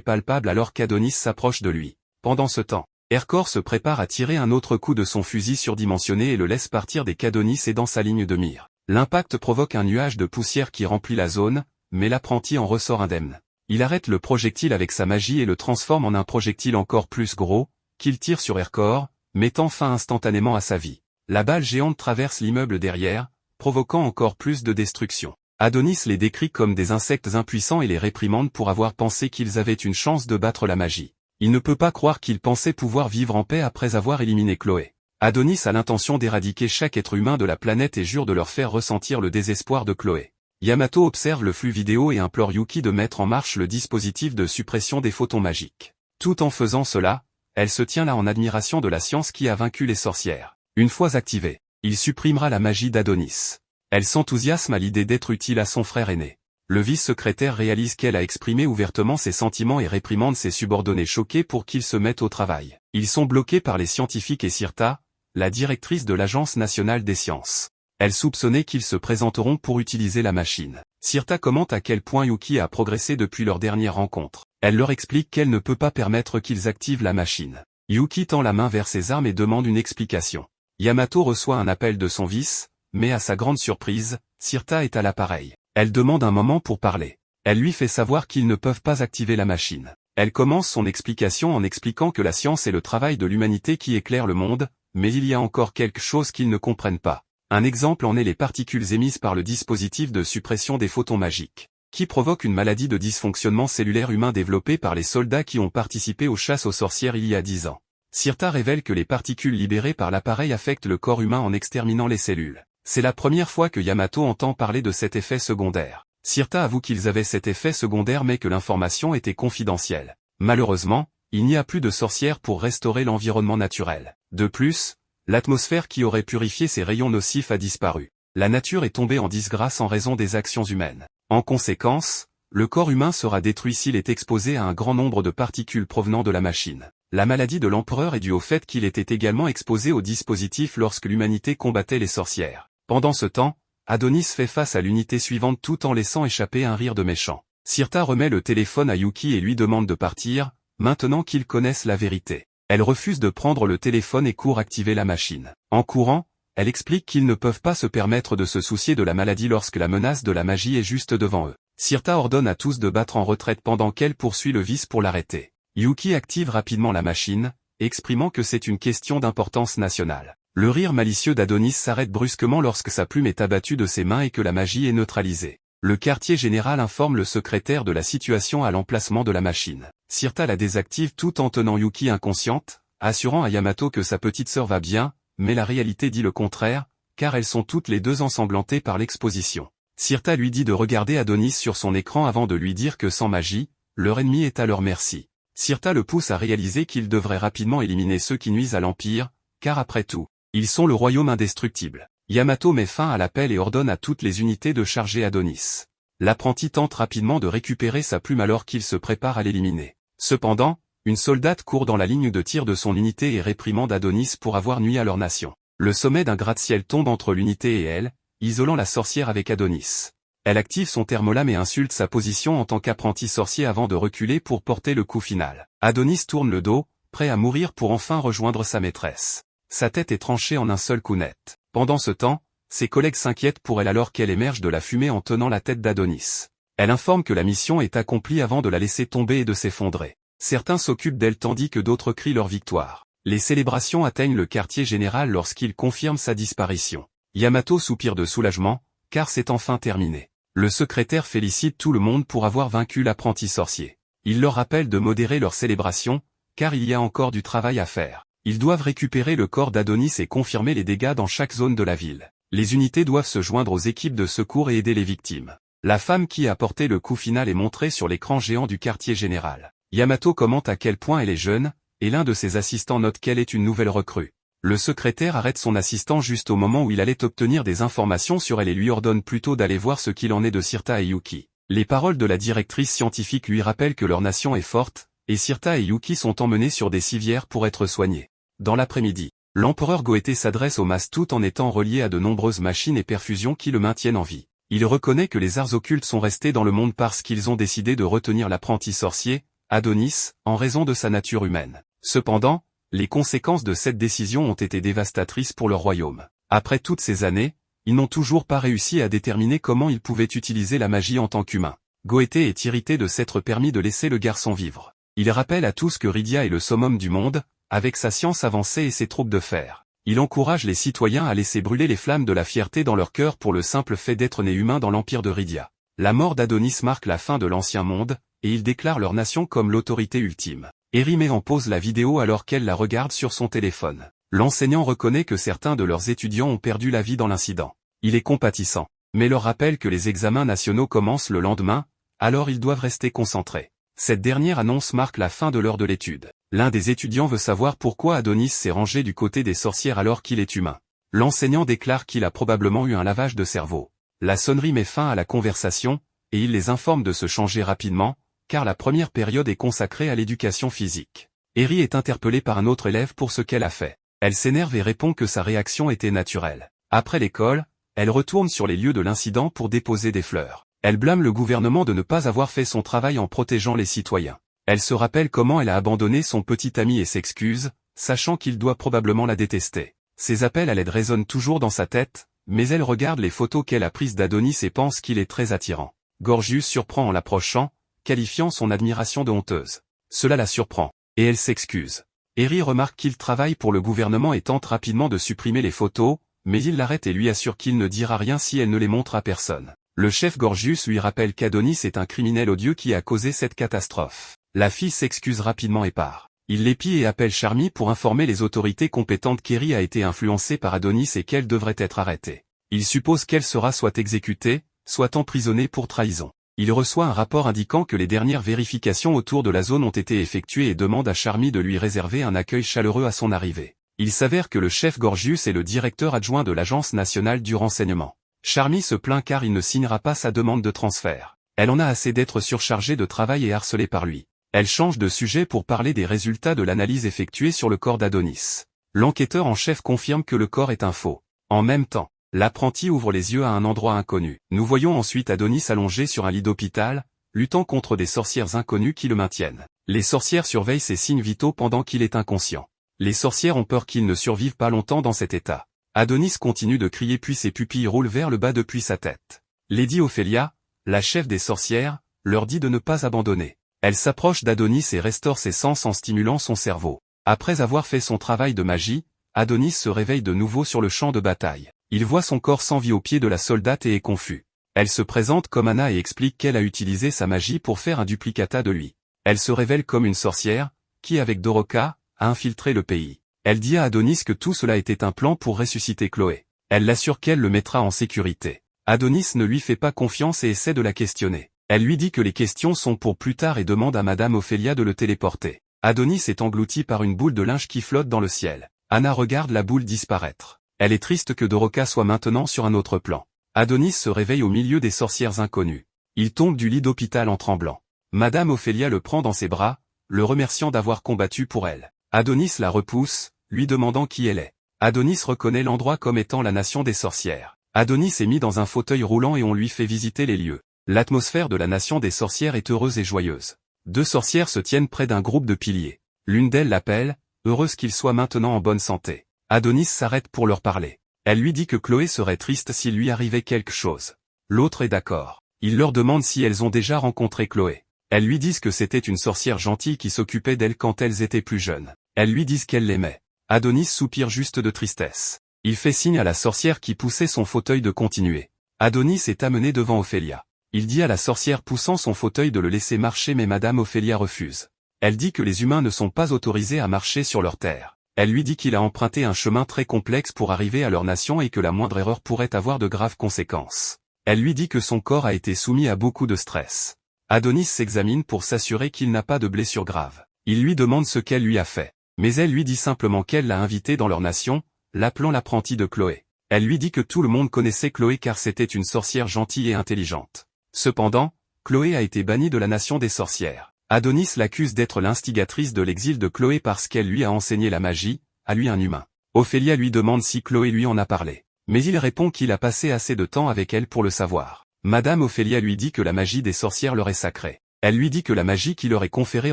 palpable alors qu'Adonis s'approche de lui. Pendant ce temps, Aircore se prépare à tirer un autre coup de son fusil surdimensionné et le laisse partir dès qu'Adonis est dans sa ligne de mire. L'impact provoque un nuage de poussière qui remplit la zone, mais l'apprenti en ressort indemne. Il arrête le projectile avec sa magie et le transforme en un projectile encore plus gros, qu'il tire sur Aircore, mettant fin instantanément à sa vie. La balle géante traverse l'immeuble derrière, provoquant encore plus de destruction. Adonis les décrit comme des insectes impuissants et les réprimande pour avoir pensé qu'ils avaient une chance de battre la magie. Il ne peut pas croire qu'ils pensaient pouvoir vivre en paix après avoir éliminé Chloé. Adonis a l'intention d'éradiquer chaque être humain de la planète et jure de leur faire ressentir le désespoir de Chloé. Yamato observe le flux vidéo et implore Yuki de mettre en marche le dispositif de suppression des photons magiques. Tout en faisant cela, elle se tient là en admiration de la science qui a vaincu les sorcières. Une fois activée, il supprimera la magie d'Adonis. Elle s'enthousiasme à l'idée d'être utile à son frère aîné. Le vice-secrétaire réalise qu'elle a exprimé ouvertement ses sentiments et réprimande ses subordonnés choqués pour qu'ils se mettent au travail. Ils sont bloqués par les scientifiques et Sirta, la directrice de l'Agence nationale des sciences. Elle soupçonnait qu'ils se présenteront pour utiliser la machine. Sirta commente à quel point Yuki a progressé depuis leur dernière rencontre. Elle leur explique qu'elle ne peut pas permettre qu'ils activent la machine. Yuki tend la main vers ses armes et demande une explication. Yamato reçoit un appel de son vice, mais à sa grande surprise, Sirta est à l'appareil. Elle demande un moment pour parler. Elle lui fait savoir qu'ils ne peuvent pas activer la machine. Elle commence son explication en expliquant que la science est le travail de l'humanité qui éclaire le monde, mais il y a encore quelque chose qu'ils ne comprennent pas. Un exemple en est les particules émises par le dispositif de suppression des photons magiques, qui provoque une maladie de dysfonctionnement cellulaire humain développée par les soldats qui ont participé aux chasses aux sorcières il y a 10 ans. Sirta révèle que les particules libérées par l'appareil affectent le corps humain en exterminant les cellules. C'est la première fois que Yamato entend parler de cet effet secondaire. Sirta avoue qu'ils avaient cet effet secondaire mais que l'information était confidentielle. Malheureusement, il n'y a plus de sorcières pour restaurer l'environnement naturel. De plus, l'atmosphère qui aurait purifié ces rayons nocifs a disparu. La nature est tombée en disgrâce en raison des actions humaines. En conséquence, le corps humain sera détruit s'il est exposé à un grand nombre de particules provenant de la machine. La maladie de l'empereur est due au fait qu'il était également exposé au dispositif lorsque l'humanité combattait les sorcières. Pendant ce temps, Adonis fait face à l'unité suivante tout en laissant échapper un rire de méchant. Sirta remet le téléphone à Yuki et lui demande de partir, maintenant qu'ils connaissent la vérité. Elle refuse de prendre le téléphone et court activer la machine. En courant, elle explique qu'ils ne peuvent pas se permettre de se soucier de la maladie lorsque la menace de la magie est juste devant eux. Sirta ordonne à tous de battre en retraite pendant qu'elle poursuit le vice pour l'arrêter. Yuki active rapidement la machine, exprimant que c'est une question d'importance nationale. Le rire malicieux d'Adonis s'arrête brusquement lorsque sa plume est abattue de ses mains et que la magie est neutralisée. Le quartier général informe le secrétaire de la situation à l'emplacement de la machine. Sirta la désactive tout en tenant Yuki inconsciente, assurant à Yamato que sa petite sœur va bien, mais la réalité dit le contraire, car elles sont toutes les deux ensanglantées par l'exposition. Sirta lui dit de regarder Adonis sur son écran avant de lui dire que sans magie, leur ennemi est à leur merci. Sirta le pousse à réaliser qu'il devrait rapidement éliminer ceux qui nuisent à l'Empire, car après tout, ils sont le royaume indestructible. Yamato met fin à l'appel et ordonne à toutes les unités de charger Adonis. L'apprenti tente rapidement de récupérer sa plume alors qu'il se prépare à l'éliminer. Cependant, une soldate court dans la ligne de tir de son unité et réprimande Adonis pour avoir nui à leur nation. Le sommet d'un gratte-ciel tombe entre l'unité et elle, isolant la sorcière avec Adonis. Elle active son thermolame et insulte sa position en tant qu'apprenti sorcier avant de reculer pour porter le coup final. Adonis tourne le dos, prêt à mourir pour enfin rejoindre sa maîtresse. Sa tête est tranchée en un seul coup net. Pendant ce temps, ses collègues s'inquiètent pour elle alors qu'elle émerge de la fumée en tenant la tête d'Adonis. Elle informe que la mission est accomplie avant de la laisser tomber et de s'effondrer. Certains s'occupent d'elle tandis que d'autres crient leur victoire. Les célébrations atteignent le quartier général lorsqu'il confirme sa disparition. Yamato soupire de soulagement, car c'est enfin terminé. Le secrétaire félicite tout le monde pour avoir vaincu l'apprenti sorcier. Il leur rappelle de modérer leur célébration, car il y a encore du travail à faire. Ils doivent récupérer le corps d'Adonis et confirmer les dégâts dans chaque zone de la ville. Les unités doivent se joindre aux équipes de secours et aider les victimes. La femme qui a porté le coup final est montrée sur l'écran géant du quartier général. Yamato commente à quel point elle est jeune, et l'un de ses assistants note qu'elle est une nouvelle recrue. Le secrétaire arrête son assistant juste au moment où il allait obtenir des informations sur elle et lui ordonne plutôt d'aller voir ce qu'il en est de Sirta et Yuki. Les paroles de la directrice scientifique lui rappellent que leur nation est forte, et Sirta et Yuki sont emmenés sur des civières pour être soignés. Dans l'après-midi, L'empereur Goété s'adresse au mas tout en étant relié à de nombreuses machines et perfusions qui le maintiennent en vie. Il reconnaît que les arts occultes sont restés dans le monde parce qu'ils ont décidé de retenir l'apprenti sorcier, Adonis, en raison de sa nature humaine. Cependant, les conséquences de cette décision ont été dévastatrices pour leur royaume. Après toutes ces années, ils n'ont toujours pas réussi à déterminer comment ils pouvaient utiliser la magie en tant qu'humains. Goété est irrité de s'être permis de laisser le garçon vivre. Il rappelle à tous que Rydia est le summum du monde, avec sa science avancée et ses troupes de fer. Il encourage les citoyens à laisser brûler les flammes de la fierté dans leur cœur pour le simple fait d'être nés humains dans l'empire de Rydia. La mort d'Adonis marque la fin de l'ancien monde, et il déclare leur nation comme l'autorité ultime. Eri met en pause la vidéo alors qu'elle la regarde sur son téléphone. L'enseignant reconnaît que certains de leurs étudiants ont perdu la vie dans l'incident. Il est compatissant, mais leur rappelle que les examens nationaux commencent le lendemain, alors ils doivent rester concentrés. Cette dernière annonce marque la fin de l'heure de l'étude. L'un des étudiants veut savoir pourquoi Adonis s'est rangé du côté des sorcières alors qu'il est humain. L'enseignant déclare qu'il a probablement eu un lavage de cerveau. La sonnerie met fin à la conversation, et il les informe de se changer rapidement, car la première période est consacrée à l'éducation physique. Eri est interpellée par un autre élève pour ce qu'elle a fait. Elle s'énerve et répond que sa réaction était naturelle. Après l'école, elle retourne sur les lieux de l'incident pour déposer des fleurs. Elle blâme le gouvernement de ne pas avoir fait son travail en protégeant les citoyens. Elle se rappelle comment elle a abandonné son petit ami et s'excuse, sachant qu'il doit probablement la détester. Ses appels à l'aide résonnent toujours dans sa tête, mais elle regarde les photos qu'elle a prises d'Adonis et pense qu'il est très attirant. Gorgius surprend en l'approchant, qualifiant son admiration de honteuse. Cela la surprend, et elle s'excuse. Eri remarque qu'il travaille pour le gouvernement et tente rapidement de supprimer les photos, mais il l'arrête et lui assure qu'il ne dira rien si elle ne les montre à personne. Le chef Gorgius lui rappelle qu'Adonis est un criminel odieux qui a causé cette catastrophe. La fille s'excuse rapidement et part. Il l'épie et appelle Charmy pour informer les autorités compétentes qu'Eri a été influencée par Adonis et qu'elle devrait être arrêtée. Il suppose qu'elle sera soit exécutée, soit emprisonnée pour trahison. Il reçoit un rapport indiquant que les dernières vérifications autour de la zone ont été effectuées et demande à Charmy de lui réserver un accueil chaleureux à son arrivée. Il s'avère que le chef Gorgius est le directeur adjoint de l'Agence nationale du renseignement. Charmy se plaint car il ne signera pas sa demande de transfert. Elle en a assez d'être surchargée de travail et harcelée par lui. Elle change de sujet pour parler des résultats de l'analyse effectuée sur le corps d'Adonis. L'enquêteur en chef confirme que le corps est un faux. En même temps, l'apprenti ouvre les yeux à un endroit inconnu. Nous voyons ensuite Adonis allongé sur un lit d'hôpital, luttant contre des sorcières inconnues qui le maintiennent. Les sorcières surveillent ses signes vitaux pendant qu'il est inconscient. Les sorcières ont peur qu'il ne survive pas longtemps dans cet état. Adonis continue de crier puis ses pupilles roulent vers le bas depuis sa tête. Lady Ophélia, la chef des sorcières, leur dit de ne pas abandonner. Elle s'approche d'Adonis et restaure ses sens en stimulant son cerveau. Après avoir fait son travail de magie, Adonis se réveille de nouveau sur le champ de bataille. Il voit son corps sans vie au pied de la soldate et est confus. Elle se présente comme Anna et explique qu'elle a utilisé sa magie pour faire un duplicata de lui. Elle se révèle comme une sorcière, qui avec Doroka, a infiltré le pays. Elle dit à Adonis que tout cela était un plan pour ressusciter Chloé. Elle l'assure qu'elle le mettra en sécurité. Adonis ne lui fait pas confiance et essaie de la questionner. Elle lui dit que les questions sont pour plus tard et demande à Madame Ophélia de le téléporter. Adonis est englouti par une boule de linge qui flotte dans le ciel. Anna regarde la boule disparaître. Elle est triste que Doroka soit maintenant sur un autre plan. Adonis se réveille au milieu des sorcières inconnues. Il tombe du lit d'hôpital en tremblant. Madame Ophélia le prend dans ses bras, le remerciant d'avoir combattu pour elle. Adonis la repousse, lui demandant qui elle est. Adonis reconnaît l'endroit comme étant la nation des sorcières. Adonis est mis dans un fauteuil roulant et on lui fait visiter les lieux. L'atmosphère de la nation des sorcières est heureuse et joyeuse. Deux sorcières se tiennent près d'un groupe de piliers. L'une d'elles l'appelle, heureuse qu'il soit maintenant en bonne santé. Adonis s'arrête pour leur parler. Elle lui dit que Chloé serait triste s'il lui arrivait quelque chose. L'autre est d'accord. Il leur demande si elles ont déjà rencontré Chloé. Elles lui disent que c'était une sorcière gentille qui s'occupait d'elles quand elles étaient plus jeunes. Elles lui disent qu'elle l'aimait. Adonis soupire juste de tristesse. Il fait signe à la sorcière qui poussait son fauteuil de continuer. Adonis est amené devant Ophélia. Il dit à la sorcière poussant son fauteuil de le laisser marcher mais Madame Ophélia refuse. Elle dit que les humains ne sont pas autorisés à marcher sur leur terre. Elle lui dit qu'il a emprunté un chemin très complexe pour arriver à leur nation et que la moindre erreur pourrait avoir de graves conséquences. Elle lui dit que son corps a été soumis à beaucoup de stress. Adonis s'examine pour s'assurer qu'il n'a pas de blessures graves. Il lui demande ce qu'elle lui a fait. Mais elle lui dit simplement qu'elle l'a invité dans leur nation, l'appelant l'apprenti de Chloé. Elle lui dit que tout le monde connaissait Chloé car c'était une sorcière gentille et intelligente. Cependant, Chloé a été bannie de la nation des sorcières. Adonis l'accuse d'être l'instigatrice de l'exil de Chloé parce qu'elle lui a enseigné la magie, à lui un humain. Ophélia lui demande si Chloé lui en a parlé. Mais il répond qu'il a passé assez de temps avec elle pour le savoir. Madame Ophélia lui dit que la magie des sorcières leur est sacrée. Elle lui dit que la magie qui leur est conférée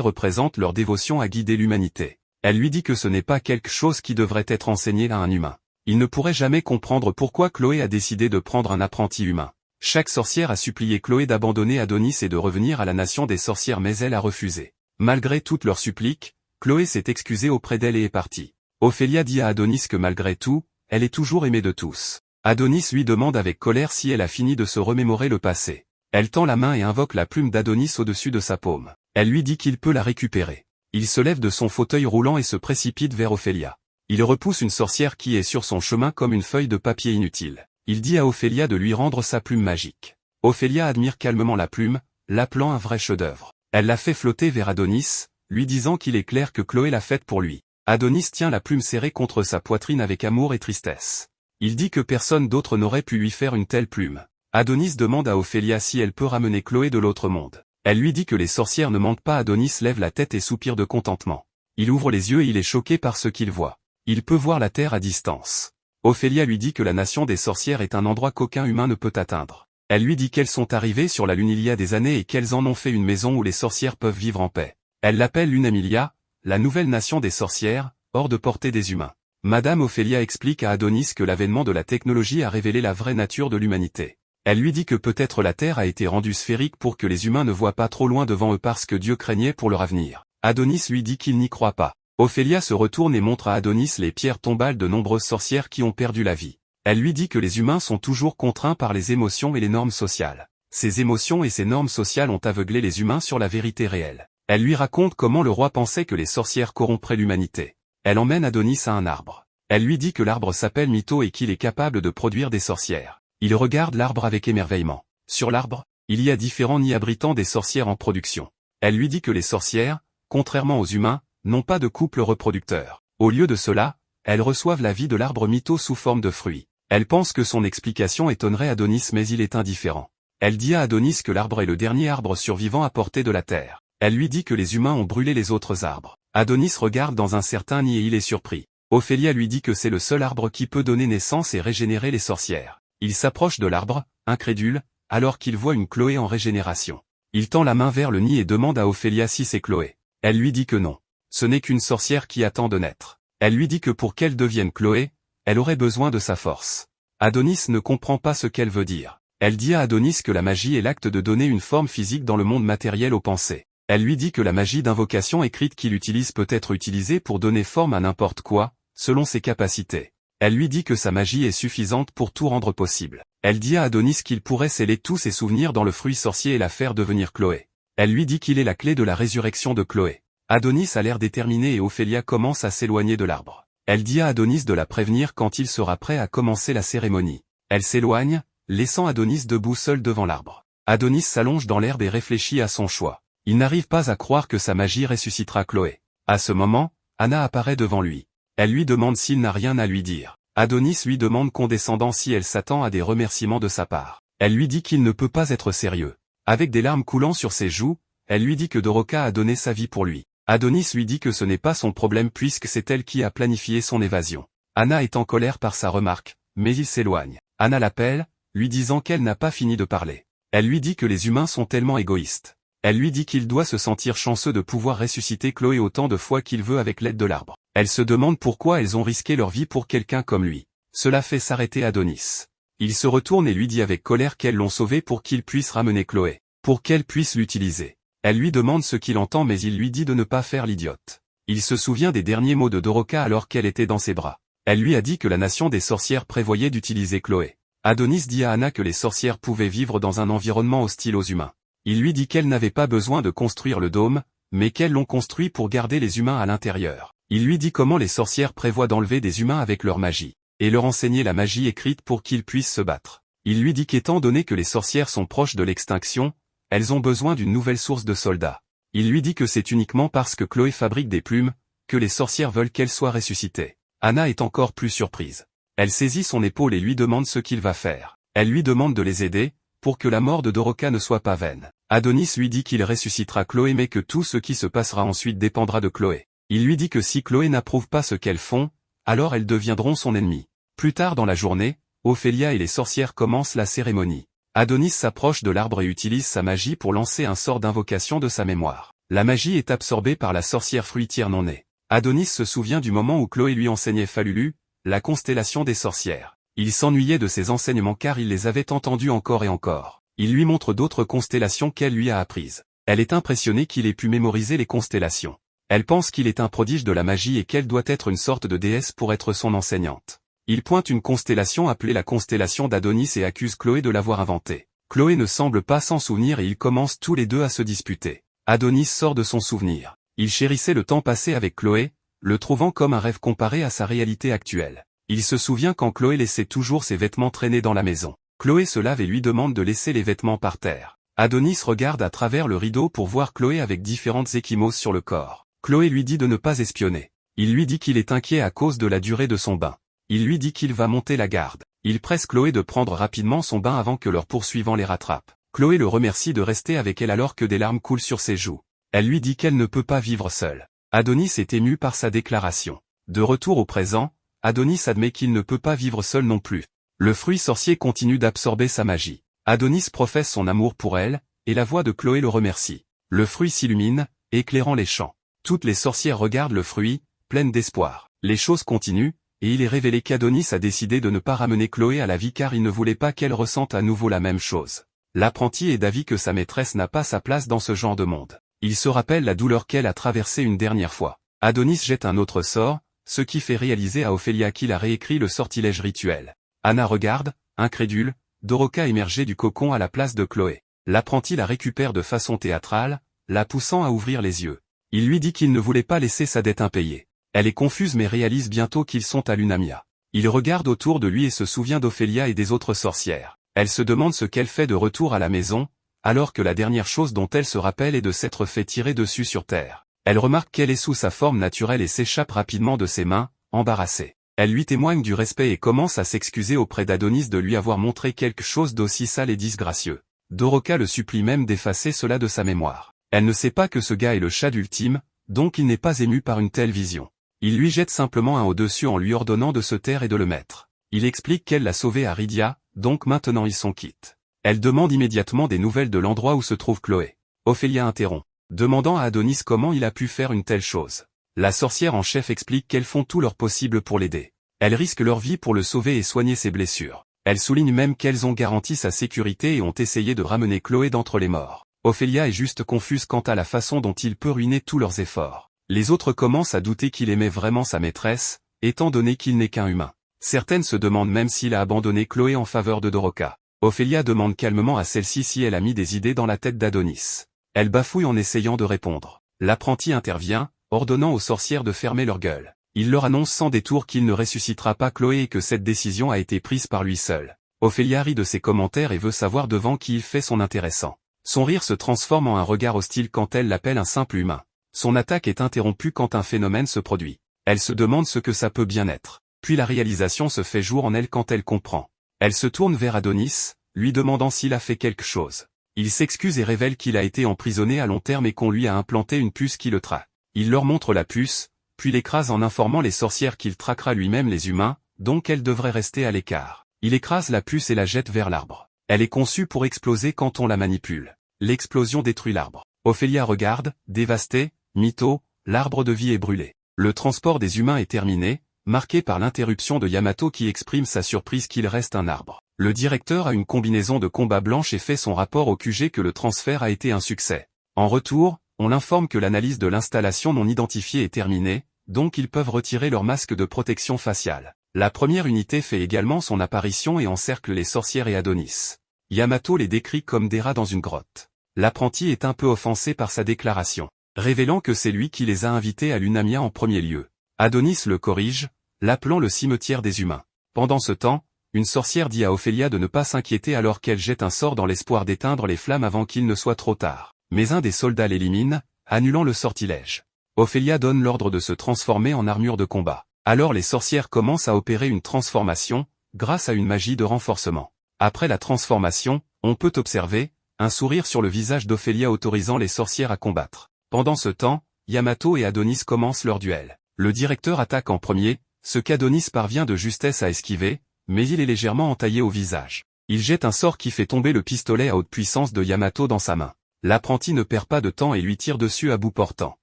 représente leur dévotion à guider l'humanité. Elle lui dit que ce n'est pas quelque chose qui devrait être enseigné à un humain. Il ne pourrait jamais comprendre pourquoi Chloé a décidé de prendre un apprenti humain. Chaque sorcière a supplié Chloé d'abandonner Adonis et de revenir à la nation des sorcières mais elle a refusé. Malgré toutes leurs suppliques, Chloé s'est excusée auprès d'elle et est partie. Ophélia dit à Adonis que malgré tout, elle est toujours aimée de tous. Adonis lui demande avec colère si elle a fini de se remémorer le passé. Elle tend la main et invoque la plume d'Adonis au-dessus de sa paume. Elle lui dit qu'il peut la récupérer. Il se lève de son fauteuil roulant et se précipite vers Ophélia. Il repousse une sorcière qui est sur son chemin comme une feuille de papier inutile. Il dit à Ophélia de lui rendre sa plume magique. Ophélia admire calmement la plume, l'appelant un vrai chef-d'œuvre. Elle la fait flotter vers Adonis, lui disant qu'il est clair que Chloé l'a faite pour lui. Adonis tient la plume serrée contre sa poitrine avec amour et tristesse. Il dit que personne d'autre n'aurait pu lui faire une telle plume. Adonis demande à Ophélia si elle peut ramener Chloé de l'autre monde. Elle lui dit que les sorcières ne mentent pas. Adonis lève la tête et soupire de contentement. Il ouvre les yeux et il est choqué par ce qu'il voit. Il peut voir la terre à distance. Ophélia lui dit que la nation des sorcières est un endroit qu'aucun humain ne peut atteindre. Elle lui dit qu'elles sont arrivées sur la Lune il y a des années et qu'elles en ont fait une maison où les sorcières peuvent vivre en paix. Elle l'appelle Lunamilia, la nouvelle nation des sorcières, hors de portée des humains. Madame Ophélia explique à Adonis que l'avènement de la technologie a révélé la vraie nature de l'humanité. Elle lui dit que peut-être la Terre a été rendue sphérique pour que les humains ne voient pas trop loin devant eux parce que Dieu craignait pour leur avenir. Adonis lui dit qu'il n'y croit pas. Ophélia se retourne et montre à Adonis les pierres tombales de nombreuses sorcières qui ont perdu la vie. Elle lui dit que les humains sont toujours contraints par les émotions et les normes sociales. Ces émotions et ces normes sociales ont aveuglé les humains sur la vérité réelle. Elle lui raconte comment le roi pensait que les sorcières corrompraient l'humanité. Elle emmène Adonis à un arbre. Elle lui dit que l'arbre s'appelle Mytho et qu'il est capable de produire des sorcières. Il regarde l'arbre avec émerveillement. Sur l'arbre, il y a différents nids abritant des sorcières en production. Elle lui dit que les sorcières, contrairement aux humains, n'ont pas de couple reproducteur. Au lieu de cela, elles reçoivent la vie de l'arbre Mytho sous forme de fruits. Elle pense que son explication étonnerait Adonis mais il est indifférent. Elle dit à Adonis que l'arbre est le dernier arbre survivant à portée de la terre. Elle lui dit que les humains ont brûlé les autres arbres. Adonis regarde dans un certain nid et il est surpris. Ophélia lui dit que c'est le seul arbre qui peut donner naissance et régénérer les sorcières. Il s'approche de l'arbre, incrédule, alors qu'il voit une Chloé en régénération. Il tend la main vers le nid et demande à Ophélia si c'est Chloé. Elle lui dit que non. Ce n'est qu'une sorcière qui attend de naître. Elle lui dit que pour qu'elle devienne Chloé, elle aurait besoin de sa force. Adonis ne comprend pas ce qu'elle veut dire. Elle dit à Adonis que la magie est l'acte de donner une forme physique dans le monde matériel aux pensées. Elle lui dit que la magie d'invocation écrite qu'il utilise peut être utilisée pour donner forme à n'importe quoi, selon ses capacités. Elle lui dit que sa magie est suffisante pour tout rendre possible. Elle dit à Adonis qu'il pourrait sceller tous ses souvenirs dans le fruit sorcier et la faire devenir Chloé. Elle lui dit qu'il est la clé de la résurrection de Chloé. Adonis a l'air déterminé et Ophélia commence à s'éloigner de l'arbre. Elle dit à Adonis de la prévenir quand il sera prêt à commencer la cérémonie. Elle s'éloigne, laissant Adonis debout seul devant l'arbre. Adonis s'allonge dans l'herbe et réfléchit à son choix. Il n'arrive pas à croire que sa magie ressuscitera Chloé. À ce moment, Anna apparaît devant lui. Elle lui demande s'il n'a rien à lui dire. Adonis lui demande condescendant si elle s'attend à des remerciements de sa part. Elle lui dit qu'il ne peut pas être sérieux. Avec des larmes coulant sur ses joues, elle lui dit que Doroka a donné sa vie pour lui. Adonis lui dit que ce n'est pas son problème puisque c'est elle qui a planifié son évasion. Anna est en colère par sa remarque, mais il s'éloigne. Anna l'appelle, lui disant qu'elle n'a pas fini de parler. Elle lui dit que les humains sont tellement égoïstes. Elle lui dit qu'il doit se sentir chanceux de pouvoir ressusciter Chloé autant de fois qu'il veut avec l'aide de l'arbre. Elle se demande pourquoi elles ont risqué leur vie pour quelqu'un comme lui. Cela fait s'arrêter Adonis. Il se retourne et lui dit avec colère qu'elles l'ont sauvé pour qu'il puisse ramener Chloé, pour qu'elle puisse l'utiliser. Elle lui demande ce qu'il entend mais il lui dit de ne pas faire l'idiote. Il se souvient des derniers mots de Doroka alors qu'elle était dans ses bras. Elle lui a dit que la nation des sorcières prévoyait d'utiliser Chloé. Adonis dit à Anna que les sorcières pouvaient vivre dans un environnement hostile aux humains. Il lui dit qu'elles n'avaient pas besoin de construire le dôme, mais qu'elles l'ont construit pour garder les humains à l'intérieur. Il lui dit comment les sorcières prévoient d'enlever des humains avec leur magie, et leur enseigner la magie écrite pour qu'ils puissent se battre. Il lui dit qu'étant donné que les sorcières sont proches de l'extinction, elles ont besoin d'une nouvelle source de soldats. Il lui dit que c'est uniquement parce que Chloé fabrique des plumes, que les sorcières veulent qu'elle soit ressuscitée. Anna est encore plus surprise. Elle saisit son épaule et lui demande ce qu'il va faire. Elle lui demande de les aider, pour que la mort de Doroka ne soit pas vaine. Adonis lui dit qu'il ressuscitera Chloé mais que tout ce qui se passera ensuite dépendra de Chloé. Il lui dit que si Chloé n'approuve pas ce qu'elles font, alors elles deviendront son ennemi. Plus tard dans la journée, Ophélia et les sorcières commencent la cérémonie. Adonis s'approche de l'arbre et utilise sa magie pour lancer un sort d'invocation de sa mémoire. La magie est absorbée par la sorcière fruitière non née. Adonis se souvient du moment où Chloé lui enseignait Falulu, la constellation des sorcières. Il s'ennuyait de ses enseignements car il les avait entendus encore et encore. Il lui montre d'autres constellations qu'elle lui a apprises. Elle est impressionnée qu'il ait pu mémoriser les constellations. Elle pense qu'il est un prodige de la magie et qu'elle doit être une sorte de déesse pour être son enseignante. Il pointe une constellation appelée la constellation d'Adonis et accuse Chloé de l'avoir inventée. Chloé ne semble pas s'en souvenir et ils commencent tous les deux à se disputer. Adonis sort de son souvenir. Il chérissait le temps passé avec Chloé, le trouvant comme un rêve comparé à sa réalité actuelle. Il se souvient quand Chloé laissait toujours ses vêtements traîner dans la maison. Chloé se lave et lui demande de laisser les vêtements par terre. Adonis regarde à travers le rideau pour voir Chloé avec différentes ecchymoses sur le corps. Chloé lui dit de ne pas espionner. Il lui dit qu'il est inquiet à cause de la durée de son bain. Il lui dit qu'il va monter la garde. Il presse Chloé de prendre rapidement son bain avant que leurs poursuivants les rattrapent. Chloé le remercie de rester avec elle alors que des larmes coulent sur ses joues. Elle lui dit qu'elle ne peut pas vivre seule. Adonis est ému par sa déclaration. De retour au présent, Adonis admet qu'il ne peut pas vivre seul non plus. Le fruit sorcier continue d'absorber sa magie. Adonis professe son amour pour elle, et la voix de Chloé le remercie. Le fruit s'illumine, éclairant les champs. Toutes les sorcières regardent le fruit, pleines d'espoir. Les choses continuent, et il est révélé qu'Adonis a décidé de ne pas ramener Chloé à la vie car il ne voulait pas qu'elle ressente à nouveau la même chose. L'apprenti est d'avis que sa maîtresse n'a pas sa place dans ce genre de monde. Il se rappelle la douleur qu'elle a traversée une dernière fois. Adonis jette un autre sort, ce qui fait réaliser à Ophélia qu'il a réécrit le sortilège rituel. Anna regarde, incrédule, Doroka émerger du cocon à la place de Chloé. L'apprenti la récupère de façon théâtrale, la poussant à ouvrir les yeux. Il lui dit qu'il ne voulait pas laisser sa dette impayée. Elle est confuse mais réalise bientôt qu'ils sont à Lunamia. Il regarde autour de lui et se souvient d'Ophélia et des autres sorcières. Elle se demande ce qu'elle fait de retour à la maison, alors que la dernière chose dont elle se rappelle est de s'être fait tirer dessus sur terre. Elle remarque qu'elle est sous sa forme naturelle et s'échappe rapidement de ses mains, embarrassée. Elle lui témoigne du respect et commence à s'excuser auprès d'Adonis de lui avoir montré quelque chose d'aussi sale et disgracieux. Doroka le supplie même d'effacer cela de sa mémoire. Elle ne sait pas que ce gars est le Shad ultime, donc il n'est pas ému par une telle vision. Il lui jette simplement un au-dessus en lui ordonnant de se taire et de le mettre. Il explique qu'elle l'a sauvé à Rydia, donc maintenant ils sont quittes. Elle demande immédiatement des nouvelles de l'endroit où se trouve Chloé. Ophélia interrompt, demandant à Adonis comment il a pu faire une telle chose. La sorcière en chef explique qu'elles font tout leur possible pour l'aider. Elles risquent leur vie pour le sauver et soigner ses blessures. Elle souligne même qu'elles ont garanti sa sécurité et ont essayé de ramener Chloé d'entre les morts. Ophélia est juste confuse quant à la façon dont il peut ruiner tous leurs efforts. Les autres commencent à douter qu'il aimait vraiment sa maîtresse, étant donné qu'il n'est qu'un humain. Certaines se demandent même s'il a abandonné Chloé en faveur de Doroka. Ophélia demande calmement à celle-ci si elle a mis des idées dans la tête d'Adonis. Elle bafouille en essayant de répondre. L'apprenti intervient, ordonnant aux sorcières de fermer leur gueule. Il leur annonce sans détour qu'il ne ressuscitera pas Chloé et que cette décision a été prise par lui seul. Ophélia rit de ses commentaires et veut savoir devant qui il fait son intéressant. Son rire se transforme en un regard hostile quand elle l'appelle un simple humain. Son attaque est interrompue quand un phénomène se produit. Elle se demande ce que ça peut bien être. Puis la réalisation se fait jour en elle quand elle comprend. Elle se tourne vers Adonis, lui demandant s'il a fait quelque chose. Il s'excuse et révèle qu'il a été emprisonné à long terme et qu'on lui a implanté une puce qui le traque. Il leur montre la puce, puis l'écrase en informant les sorcières qu'il traquera lui-même les humains, donc elles devraient rester à l'écart. Il écrase la puce et la jette vers l'arbre. Elle est conçue pour exploser quand on la manipule. L'explosion détruit l'arbre. Ophélia regarde, dévastée, mytho, l'arbre de vie est brûlé. Le transport des humains est terminé, marqué par l'interruption de Yamato qui exprime sa surprise qu'il reste un arbre. Le directeur a une combinaison de combat blanche et fait son rapport au QG que le transfert a été un succès. En retour, on l'informe que l'analyse de l'installation non identifiée est terminée, donc ils peuvent retirer leur masque de protection faciale. La première unité fait également son apparition et encercle les sorcières et Adonis. Yamato les décrit comme des rats dans une grotte. L'apprenti est un peu offensé par sa déclaration, révélant que c'est lui qui les a invités à Lunamia en premier lieu. Adonis le corrige, l'appelant le cimetière des humains. Pendant ce temps, une sorcière dit à Ophélia de ne pas s'inquiéter alors qu'elle jette un sort dans l'espoir d'éteindre les flammes avant qu'il ne soit trop tard. Mais un des soldats l'élimine, annulant le sortilège. Ophélia donne l'ordre de se transformer en armure de combat. Alors les sorcières commencent à opérer une transformation, grâce à une magie de renforcement. Après la transformation, on peut observer un sourire sur le visage d'Ophélia autorisant les sorcières à combattre. Pendant ce temps, Yamato et Adonis commencent leur duel. Le directeur attaque en premier, ce qu'Adonis parvient de justesse à esquiver, mais il est légèrement entaillé au visage. Il jette un sort qui fait tomber le pistolet à haute puissance de Yamato dans sa main. L'apprenti ne perd pas de temps et lui tire dessus à bout portant.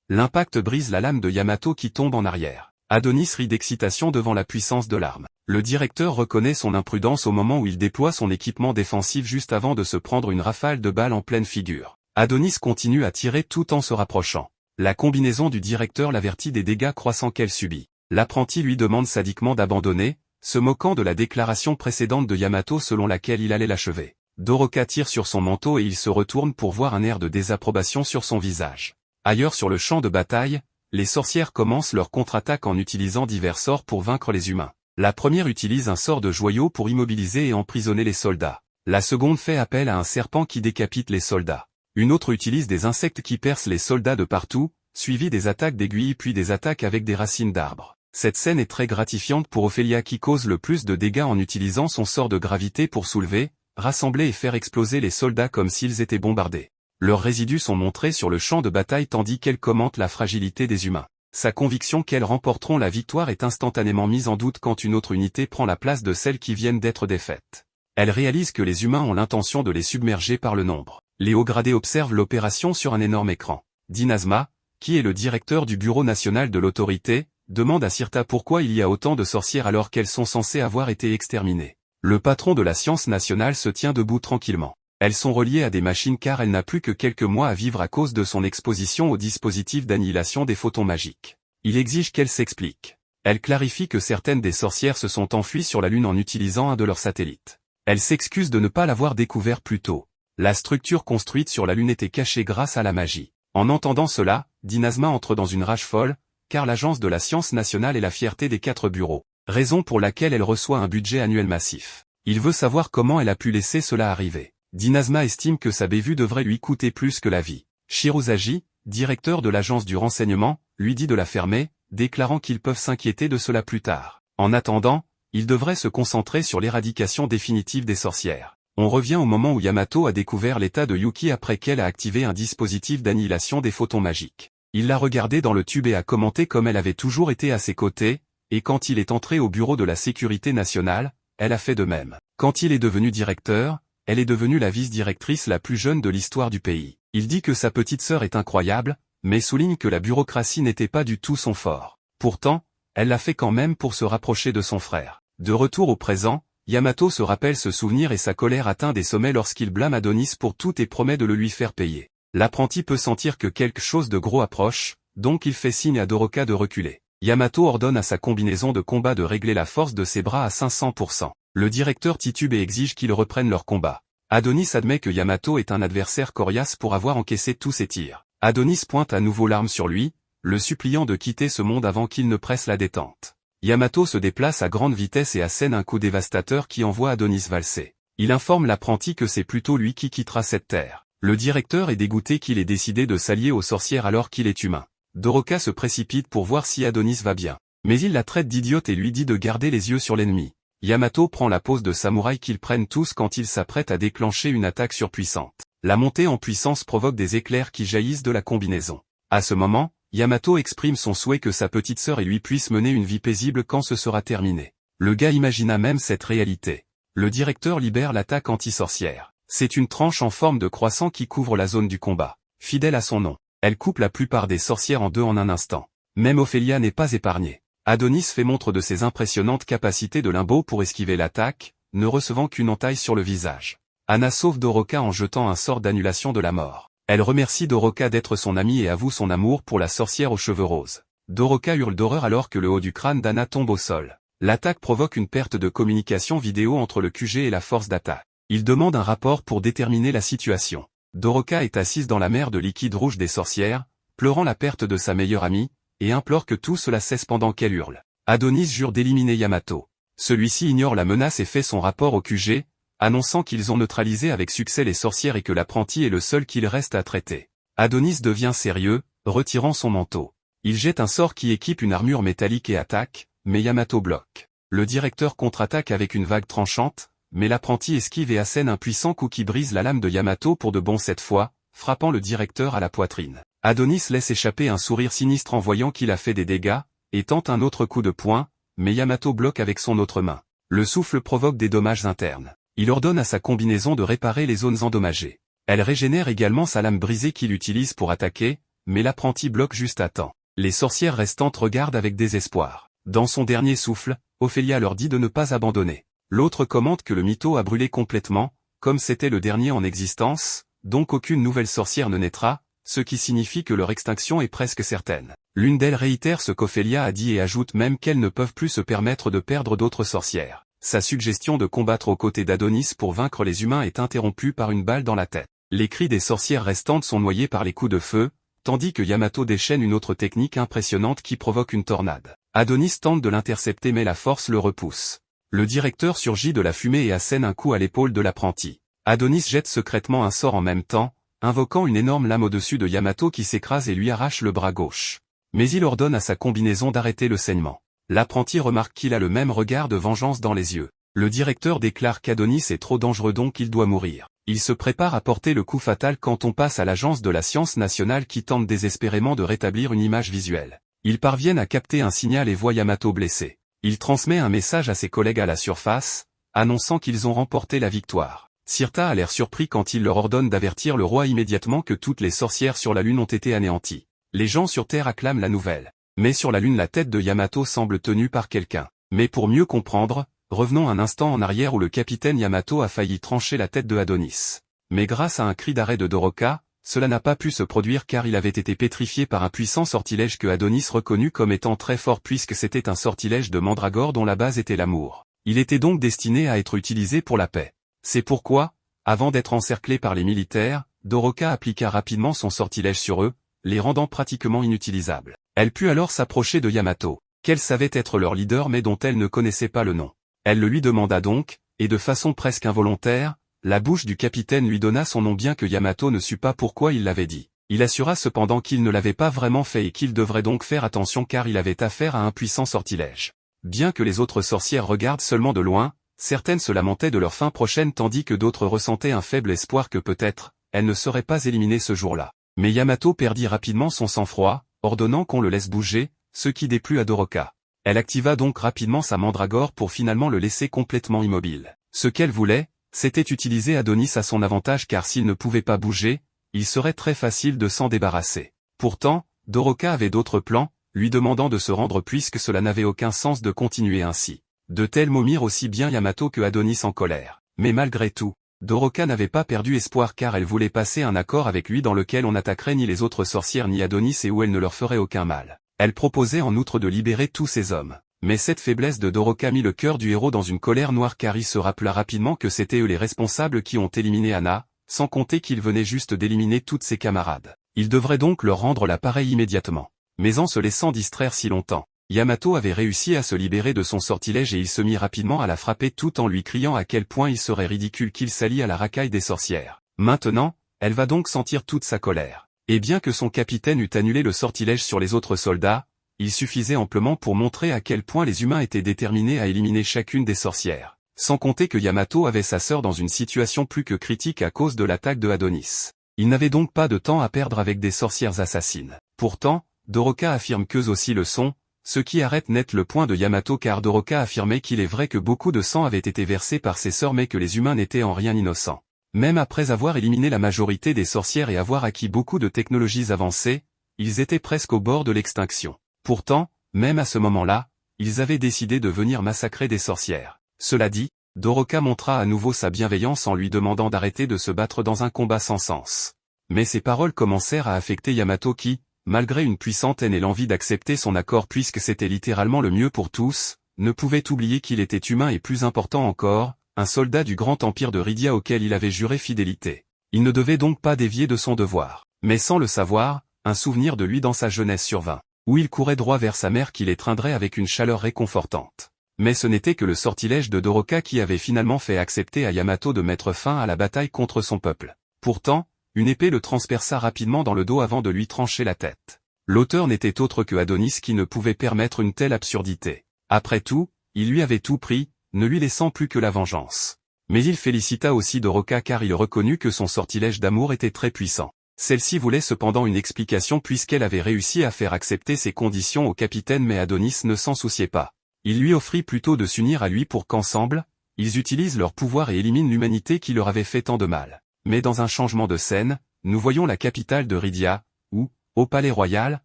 L'impact brise la lame de Yamato qui tombe en arrière. Adonis rit d'excitation devant la puissance de l'arme. Le directeur reconnaît son imprudence au moment où il déploie son équipement défensif juste avant de se prendre une rafale de balles en pleine figure. Adonis continue à tirer tout en se rapprochant. La combinaison du directeur l'avertit des dégâts croissants qu'elle subit. L'apprenti lui demande sadiquement d'abandonner, se moquant de la déclaration précédente de Yamato selon laquelle il allait l'achever. Doroka tire sur son manteau et il se retourne pour voir un air de désapprobation sur son visage. Ailleurs sur le champ de bataille, les sorcières commencent leur contre-attaque en utilisant divers sorts pour vaincre les humains. La première utilise un sort de joyau pour immobiliser et emprisonner les soldats. La seconde fait appel à un serpent qui décapite les soldats. Une autre utilise des insectes qui percent les soldats de partout, suivis des attaques d'aiguilles puis des attaques avec des racines d'arbres. Cette scène est très gratifiante pour Ophélia qui cause le plus de dégâts en utilisant son sort de gravité pour soulever, rassembler et faire exploser les soldats comme s'ils étaient bombardés. Leurs résidus sont montrés sur le champ de bataille tandis qu'elle commente la fragilité des humains. Sa conviction qu'elles remporteront la victoire est instantanément mise en doute quand une autre unité prend la place de celles qui viennent d'être défaites. Elle réalise que les humains ont l'intention de les submerger par le nombre. Les hauts gradés observent l'opération sur un énorme écran. Dinazma, qui est le directeur du Bureau national de l'autorité, demande à Sirta pourquoi il y a autant de sorcières alors qu'elles sont censées avoir été exterminées. Le patron de la science nationale se tient debout tranquillement. Elles sont reliées à des machines car elle n'a plus que quelques mois à vivre à cause de son exposition au dispositif d'annihilation des photons magiques. Il exige qu'elle s'explique. Elle clarifie que certaines des sorcières se sont enfuies sur la Lune en utilisant un de leurs satellites. Elle s'excuse de ne pas l'avoir découvert plus tôt. La structure construite sur la Lune était cachée grâce à la magie. En entendant cela, Dinazma entre dans une rage folle, car l'Agence de la science nationale est la fierté des 4 bureaux, raison pour laquelle elle reçoit un budget annuel massif. Il veut savoir comment elle a pu laisser cela arriver. Dinazma estime que sa bévue devrait lui coûter plus que la vie. Shirozagi, directeur de l'agence du renseignement, lui dit de la fermer, déclarant qu'ils peuvent s'inquiéter de cela plus tard. En attendant, il devrait se concentrer sur l'éradication définitive des sorcières. On revient au moment où Yamato a découvert l'état de Yuki après qu'elle a activé un dispositif d'annihilation des photons magiques. Il l'a regardée dans le tube et a commenté comme elle avait toujours été à ses côtés, et quand il est entré au bureau de la sécurité nationale, elle a fait de même. Quand il est devenu directeur, elle est devenue la vice-directrice la plus jeune de l'histoire du pays. Il dit que sa petite sœur est incroyable, mais souligne que la bureaucratie n'était pas du tout son fort. Pourtant, elle l'a fait quand même pour se rapprocher de son frère. De retour au présent, Yamato se rappelle ce souvenir et sa colère atteint des sommets lorsqu'il blâme Adonis pour tout et promet de le lui faire payer. L'apprenti peut sentir que quelque chose de gros approche, donc il fait signe à Doroka de reculer. Yamato ordonne à sa combinaison de combat de régler la force de ses bras à 500%. Le directeur titube et exige qu'ils reprennent leur combat. Adonis admet que Yamato est un adversaire coriace pour avoir encaissé tous ses tirs. Adonis pointe à nouveau l'arme sur lui, le suppliant de quitter ce monde avant qu'il ne presse la détente. Yamato se déplace à grande vitesse et assène un coup dévastateur qui envoie Adonis valser. Il informe l'apprenti que c'est plutôt lui qui quittera cette terre. Le directeur est dégoûté qu'il ait décidé de s'allier aux sorcières alors qu'il est humain. Doroka se précipite pour voir si Adonis va bien. Mais il la traite d'idiote et lui dit de garder les yeux sur l'ennemi. Yamato prend la pose de samouraï qu'ils prennent tous quand il s'apprête à déclencher une attaque surpuissante. La montée en puissance provoque des éclairs qui jaillissent de la combinaison. À ce moment, Yamato exprime son souhait que sa petite sœur et lui puissent mener une vie paisible quand ce sera terminé. Le gars imagina même cette réalité. Le directeur libère l'attaque anti-sorcière. C'est une tranche en forme de croissant qui couvre la zone du combat. Fidèle à son nom, elle coupe la plupart des sorcières en deux en un instant. Même Ophélia n'est pas épargnée. Adonis fait montre de ses impressionnantes capacités de limbo pour esquiver l'attaque, ne recevant qu'une entaille sur le visage. Anna sauve Doroka en jetant un sort d'annulation de la mort. Elle remercie Doroka d'être son amie et avoue son amour pour la sorcière aux cheveux roses. Doroka hurle d'horreur alors que le haut du crâne d'Anna tombe au sol. L'attaque provoque une perte de communication vidéo entre le QG et la force d'attaque. Il demande un rapport pour déterminer la situation. Doroka est assise dans la mer de liquide rouge des sorcières, pleurant la perte de sa meilleure amie, et implore que tout cela cesse pendant qu'elle hurle. Adonis jure d'éliminer Yamato. Celui-ci ignore la menace et fait son rapport au QG, annonçant qu'ils ont neutralisé avec succès les sorcières et que l'apprenti est le seul qu'il reste à traiter. Adonis devient sérieux, retirant son manteau. Il jette un sort qui équipe une armure métallique et attaque, mais Yamato bloque. Le directeur contre-attaque avec une vague tranchante, mais l'apprenti esquive et assène un puissant coup qui brise la lame de Yamato pour de bon cette fois, frappant le directeur à la poitrine. Adonis laisse échapper un sourire sinistre en voyant qu'il a fait des dégâts, et tente un autre coup de poing, mais Yamato bloque avec son autre main. Le souffle provoque des dommages internes. Il ordonne à sa combinaison de réparer les zones endommagées. Elle régénère également sa lame brisée qu'il utilise pour attaquer, mais l'apprenti bloque juste à temps. Les sorcières restantes regardent avec désespoir. Dans son dernier souffle, Ophélia leur dit de ne pas abandonner. L'autre commente que le mytho a brûlé complètement, comme c'était le dernier en existence, donc aucune nouvelle sorcière ne naîtra, ce qui signifie que leur extinction est presque certaine. L'une d'elles réitère ce qu'Ophélia a dit et ajoute même qu'elles ne peuvent plus se permettre de perdre d'autres sorcières. Sa suggestion de combattre aux côtés d'Adonis pour vaincre les humains est interrompue par une balle dans la tête. Les cris des sorcières restantes sont noyés par les coups de feu, tandis que Yamato déchaîne une autre technique impressionnante qui provoque une tornade. Adonis tente de l'intercepter mais la force le repousse. Le directeur surgit de la fumée et assène un coup à l'épaule de l'apprenti. Adonis jette secrètement un sort en même temps, invoquant une énorme lame au-dessus de Yamato qui s'écrase et lui arrache le bras gauche. Mais il ordonne à sa combinaison d'arrêter le saignement. L'apprenti remarque qu'il a le même regard de vengeance dans les yeux. Le directeur déclare qu'Adonis est trop dangereux donc il doit mourir. Il se prépare à porter le coup fatal quand on passe à l'agence de la science nationale qui tente désespérément de rétablir une image visuelle. Ils parviennent à capter un signal et voient Yamato blessé. Il transmet un message à ses collègues à la surface, annonçant qu'ils ont remporté la victoire. Sirta a l'air surpris quand il leur ordonne d'avertir le roi immédiatement que toutes les sorcières sur la Lune ont été anéanties. Les gens sur Terre acclament la nouvelle. Mais sur la Lune la tête de Yamato semble tenue par quelqu'un. Mais pour mieux comprendre, revenons un instant en arrière où le capitaine Yamato a failli trancher la tête de Adonis. Mais grâce à un cri d'arrêt de Doroka, cela n'a pas pu se produire car il avait été pétrifié par un puissant sortilège que Adonis reconnut comme étant très fort puisque c'était un sortilège de Mandragore dont la base était l'amour. Il était donc destiné à être utilisé pour la paix. C'est pourquoi, avant d'être encerclé par les militaires, Doroka appliqua rapidement son sortilège sur eux, les rendant pratiquement inutilisables. Elle put alors s'approcher de Yamato, qu'elle savait être leur leader mais dont elle ne connaissait pas le nom. Elle le lui demanda donc, et de façon presque involontaire, la bouche du capitaine lui donna son nom bien que Yamato ne sut pas pourquoi il l'avait dit. Il assura cependant qu'il ne l'avait pas vraiment fait et qu'il devrait donc faire attention car il avait affaire à un puissant sortilège. Bien que les autres sorcières regardent seulement de loin, certaines se lamentaient de leur fin prochaine tandis que d'autres ressentaient un faible espoir que peut-être, elles ne seraient pas éliminées ce jour-là. Mais Yamato perdit rapidement son sang-froid, ordonnant qu'on le laisse bouger, ce qui déplut à Doroka. Elle activa donc rapidement sa mandragore pour finalement le laisser complètement immobile. Ce qu'elle voulait, c'était utiliser Adonis à son avantage car s'il ne pouvait pas bouger, il serait très facile de s'en débarrasser. Pourtant, Doroka avait d'autres plans, lui demandant de se rendre puisque cela n'avait aucun sens de continuer ainsi. De tels mots mirent aussi bien Yamato que Adonis en colère. Mais malgré tout, Doroka n'avait pas perdu espoir car elle voulait passer un accord avec lui dans lequel on n'attaquerait ni les autres sorcières ni Adonis et où elle ne leur ferait aucun mal. Elle proposait en outre de libérer tous ces hommes. Mais cette faiblesse de Doroka mit le cœur du héros dans une colère noire car il se rappela rapidement que c'était eux les responsables qui ont éliminé Anna, sans compter qu'il venait juste d'éliminer toutes ses camarades. Il devrait donc leur rendre la pareille immédiatement. Mais en se laissant distraire si longtemps, Yamato avait réussi à se libérer de son sortilège et il se mit rapidement à la frapper tout en lui criant à quel point il serait ridicule qu'il s'allie à la racaille des sorcières. Maintenant, elle va donc sentir toute sa colère. Et bien que son capitaine eût annulé le sortilège sur les autres soldats, il suffisait amplement pour montrer à quel point les humains étaient déterminés à éliminer chacune des sorcières. Sans compter que Yamato avait sa sœur dans une situation plus que critique à cause de l'attaque de Adonis. Il n'avait donc pas de temps à perdre avec des sorcières assassines. Pourtant, Doroka affirme qu'eux aussi le sont, ce qui arrête net le point de Yamato car Doroka affirmait qu'il est vrai que beaucoup de sang avait été versé par ses sœurs mais que les humains n'étaient en rien innocents. Même après avoir éliminé la majorité des sorcières et avoir acquis beaucoup de technologies avancées, ils étaient presque au bord de l'extinction. Pourtant, même à ce moment-là, ils avaient décidé de venir massacrer des sorcières. Cela dit, Doroka montra à nouveau sa bienveillance en lui demandant d'arrêter de se battre dans un combat sans sens. Mais ces paroles commencèrent à affecter Yamato qui, malgré une puissante haine et l'envie d'accepter son accord puisque c'était littéralement le mieux pour tous, ne pouvait oublier qu'il était humain et plus important encore, un soldat du grand empire de Rydia auquel il avait juré fidélité. Il ne devait donc pas dévier de son devoir. Mais sans le savoir, un souvenir de lui dans sa jeunesse survint, où il courait droit vers sa mère qui l'étreindrait avec une chaleur réconfortante. Mais ce n'était que le sortilège de Doroka qui avait finalement fait accepter à Yamato de mettre fin à la bataille contre son peuple. Pourtant, une épée le transperça rapidement dans le dos avant de lui trancher la tête. L'auteur n'était autre que Adonis qui ne pouvait permettre une telle absurdité. Après tout, il lui avait tout pris, ne lui laissant plus que la vengeance. Mais il félicita aussi Doroka car il reconnut que son sortilège d'amour était très puissant. Celle-ci voulait cependant une explication puisqu'elle avait réussi à faire accepter ses conditions au capitaine mais Adonis ne s'en souciait pas. Il lui offrit plutôt de s'unir à lui pour qu'ensemble, ils utilisent leur pouvoir et éliminent l'humanité qui leur avait fait tant de mal. Mais dans un changement de scène, nous voyons la capitale de Rydia, où, au palais royal,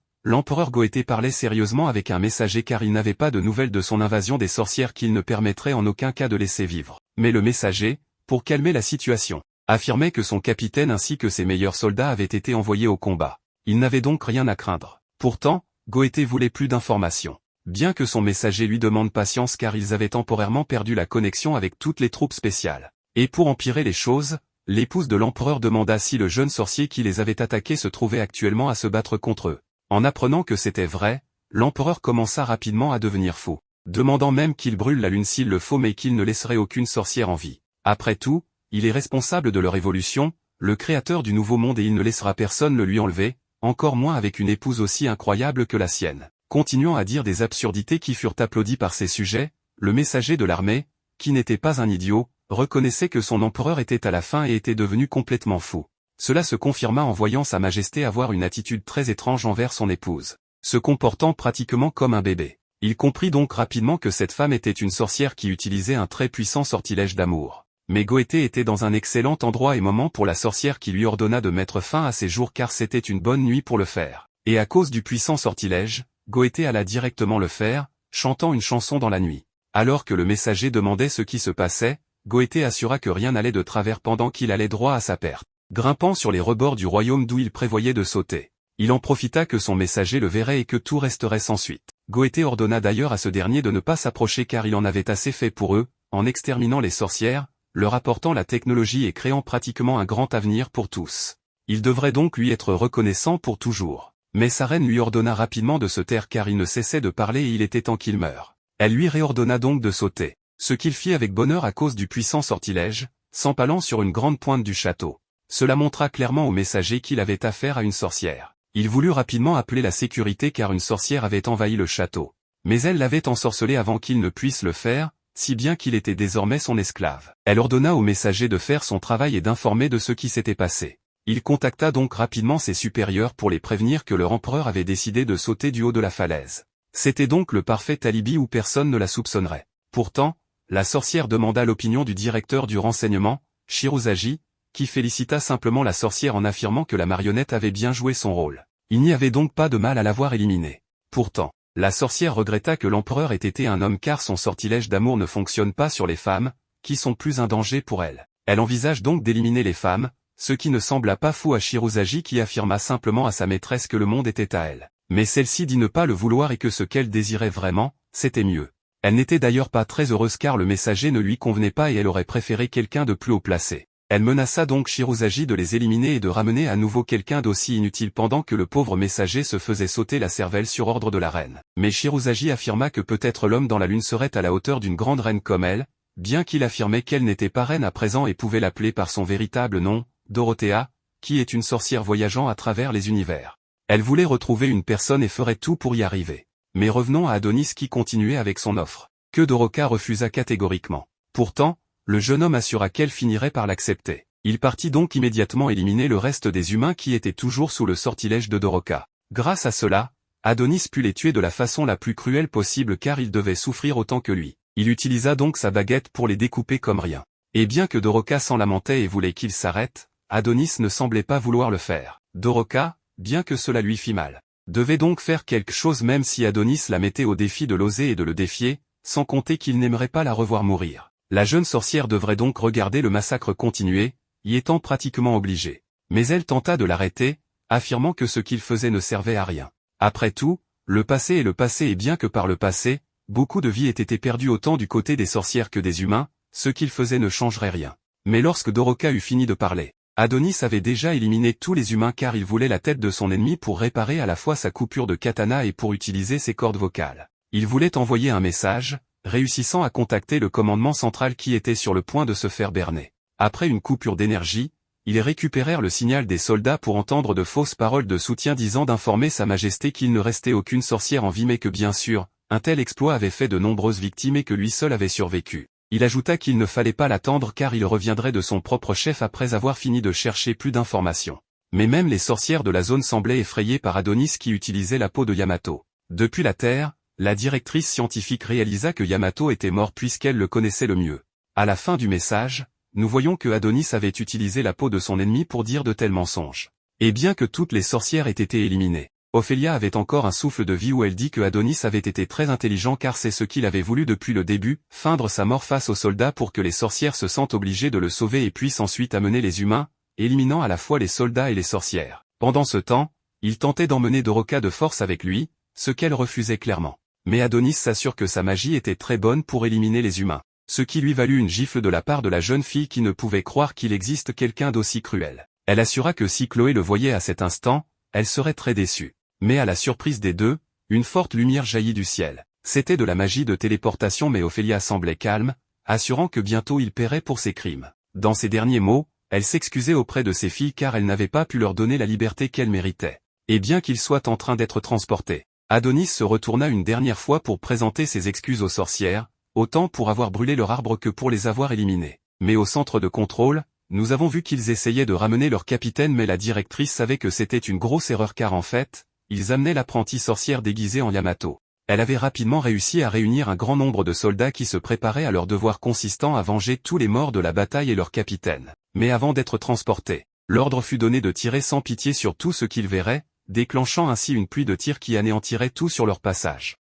l'empereur Goété parlait sérieusement avec un messager car il n'avait pas de nouvelles de son invasion des sorcières qu'il ne permettrait en aucun cas de laisser vivre. Mais le messager, pour calmer la situation, affirmait que son capitaine ainsi que ses meilleurs soldats avaient été envoyés au combat. Il n'avait donc rien à craindre. Pourtant, Goété voulait plus d'informations. Bien que son messager lui demande patience car ils avaient temporairement perdu la connexion avec toutes les troupes spéciales. Et pour empirer les choses, l'épouse de l'empereur demanda si le jeune sorcier qui les avait attaqués se trouvait actuellement à se battre contre eux. En apprenant que c'était vrai, l'empereur commença rapidement à devenir fou, demandant même qu'il brûle la lune s'il le faut mais qu'il ne laisserait aucune sorcière en vie. Après tout, il est responsable de leur évolution, le créateur du nouveau monde et il ne laissera personne le lui enlever, encore moins avec une épouse aussi incroyable que la sienne. Continuant à dire des absurdités qui furent applaudies par ses sujets, le messager de l'armée, qui n'était pas un idiot, reconnaissait que son empereur était à la fin et était devenu complètement fou. Cela se confirma en voyant sa majesté avoir une attitude très étrange envers son épouse, se comportant pratiquement comme un bébé. Il comprit donc rapidement que cette femme était une sorcière qui utilisait un très puissant sortilège d'amour. Mais Goété était dans un excellent endroit et moment pour la sorcière qui lui ordonna de mettre fin à ses jours car c'était une bonne nuit pour le faire. Et à cause du puissant sortilège, Goété alla directement le faire, chantant une chanson dans la nuit. Alors que le messager demandait ce qui se passait, Goété assura que rien n'allait de travers pendant qu'il allait droit à sa perte, grimpant sur les rebords du royaume d'où il prévoyait de sauter. Il en profita que son messager le verrait et que tout resterait sans suite. Goété ordonna d'ailleurs à ce dernier de ne pas s'approcher car il en avait assez fait pour eux, en exterminant les sorcières, leur apportant la technologie et créant pratiquement un grand avenir pour tous. Il devrait donc lui être reconnaissant pour toujours. Mais sa reine lui ordonna rapidement de se taire car il ne cessait de parler et il était temps qu'il meure. Elle lui réordonna donc de sauter, ce qu'il fit avec bonheur à cause du puissant sortilège, s'empalant sur une grande pointe du château. Cela montra clairement au messager qu'il avait affaire à une sorcière. Il voulut rapidement appeler la sécurité car une sorcière avait envahi le château. Mais elle l'avait ensorcelé avant qu'il ne puisse le faire, si bien qu'il était désormais son esclave. Elle ordonna au messager de faire son travail et d'informer de ce qui s'était passé. Il contacta donc rapidement ses supérieurs pour les prévenir que leur empereur avait décidé de sauter du haut de la falaise. C'était donc le parfait alibi où personne ne la soupçonnerait. Pourtant, la sorcière demanda l'opinion du directeur du renseignement, Shirozagi, qui félicita simplement la sorcière en affirmant que la marionnette avait bien joué son rôle. Il n'y avait donc pas de mal à l'avoir éliminée. Pourtant, la sorcière regretta que l'empereur ait été un homme car son sortilège d'amour ne fonctionne pas sur les femmes, qui sont plus un danger pour elle. Elle envisage donc d'éliminer les femmes, ce qui ne sembla pas fou à Shirozagi qui affirma simplement à sa maîtresse que le monde était à elle. Mais celle-ci dit ne pas le vouloir et que ce qu'elle désirait vraiment, c'était mieux. Elle n'était d'ailleurs pas très heureuse car le messager ne lui convenait pas et elle aurait préféré quelqu'un de plus haut placé. Elle menaça donc Shirozagi de les éliminer et de ramener à nouveau quelqu'un d'aussi inutile pendant que le pauvre messager se faisait sauter la cervelle sur ordre de la reine. Mais Shirozagi affirma que peut-être l'homme dans la lune serait à la hauteur d'une grande reine comme elle, bien qu'il affirmait qu'elle n'était pas reine à présent et pouvait l'appeler par son véritable nom, Dorothea, qui est une sorcière voyageant à travers les univers. Elle voulait retrouver une personne et ferait tout pour y arriver. Mais revenons à Adonis qui continuait avec son offre, que Doroka refusa catégoriquement. Pourtant, le jeune homme assura qu'elle finirait par l'accepter. Il partit donc immédiatement éliminer le reste des humains qui étaient toujours sous le sortilège de Doroka. Grâce à cela, Adonis put les tuer de la façon la plus cruelle possible car ils devaient souffrir autant que lui. Il utilisa donc sa baguette pour les découper comme rien. Et bien que Doroka s'en lamentait et voulait qu'ils s'arrêtent, Adonis ne semblait pas vouloir le faire. Doroka, bien que cela lui fît mal, devait donc faire quelque chose même si Adonis la mettait au défi de l'oser et de le défier, sans compter qu'il n'aimerait pas la revoir mourir. La jeune sorcière devrait donc regarder le massacre continuer, y étant pratiquement obligée. Mais elle tenta de l'arrêter, affirmant que ce qu'il faisait ne servait à rien. Après tout, le passé est le passé et bien que par le passé, beaucoup de vies aient été perdues autant du côté des sorcières que des humains, ce qu'il faisait ne changerait rien. Mais lorsque Doroka eut fini de parler, Adonis avait déjà éliminé tous les humains car il voulait la tête de son ennemi pour réparer à la fois sa coupure de katana et pour utiliser ses cordes vocales. Il voulait envoyer un message, réussissant à contacter le commandement central qui était sur le point de se faire berner. Après une coupure d'énergie, ils récupérèrent le signal des soldats pour entendre de fausses paroles de soutien disant d'informer Sa Majesté qu'il ne restait aucune sorcière en vie mais que bien sûr, un tel exploit avait fait de nombreuses victimes et que lui seul avait survécu. Il ajouta qu'il ne fallait pas l'attendre car il reviendrait de son propre chef après avoir fini de chercher plus d'informations. Mais même les sorcières de la zone semblaient effrayées par Adonis qui utilisait la peau de Yamato. Depuis la Terre, la directrice scientifique réalisa que Yamato était mort puisqu'elle le connaissait le mieux. À la fin du message, nous voyons que Adonis avait utilisé la peau de son ennemi pour dire de tels mensonges. Et bien que toutes les sorcières aient été éliminées, Ophélia avait encore un souffle de vie où elle dit que Adonis avait été très intelligent car c'est ce qu'il avait voulu depuis le début, feindre sa mort face aux soldats pour que les sorcières se sentent obligées de le sauver et puissent ensuite amener les humains, éliminant à la fois les soldats et les sorcières. Pendant ce temps, il tentait d'emmener Doroka de force avec lui, ce qu'elle refusait clairement. Mais Adonis s'assure que sa magie était très bonne pour éliminer les humains, ce qui lui valut une gifle de la part de la jeune fille qui ne pouvait croire qu'il existe quelqu'un d'aussi cruel. Elle assura que si Chloé le voyait à cet instant, elle serait très déçue. Mais à la surprise des deux, une forte lumière jaillit du ciel. C'était de la magie de téléportation mais Ophélia semblait calme, assurant que bientôt il paierait pour ses crimes. Dans ses derniers mots, elle s'excusait auprès de ses filles car elle n'avait pas pu leur donner la liberté qu'elles méritaient. Et bien qu'il soit en train d'être transporté, Adonis se retourna une dernière fois pour présenter ses excuses aux sorcières, autant pour avoir brûlé leur arbre que pour les avoir éliminées. Mais au centre de contrôle, nous avons vu qu'ils essayaient de ramener leur capitaine mais la directrice savait que c'était une grosse erreur car en fait, ils amenaient l'apprentie sorcière déguisée en Yamato. Elle avait rapidement réussi à réunir un grand nombre de soldats qui se préparaient à leur devoir consistant à venger tous les morts de la bataille et leur capitaine. Mais avant d'être transportés, l'ordre fut donné de tirer sans pitié sur tout ce qu'ils verraient, déclenchant ainsi une pluie de tirs qui anéantirait tout sur leur passage.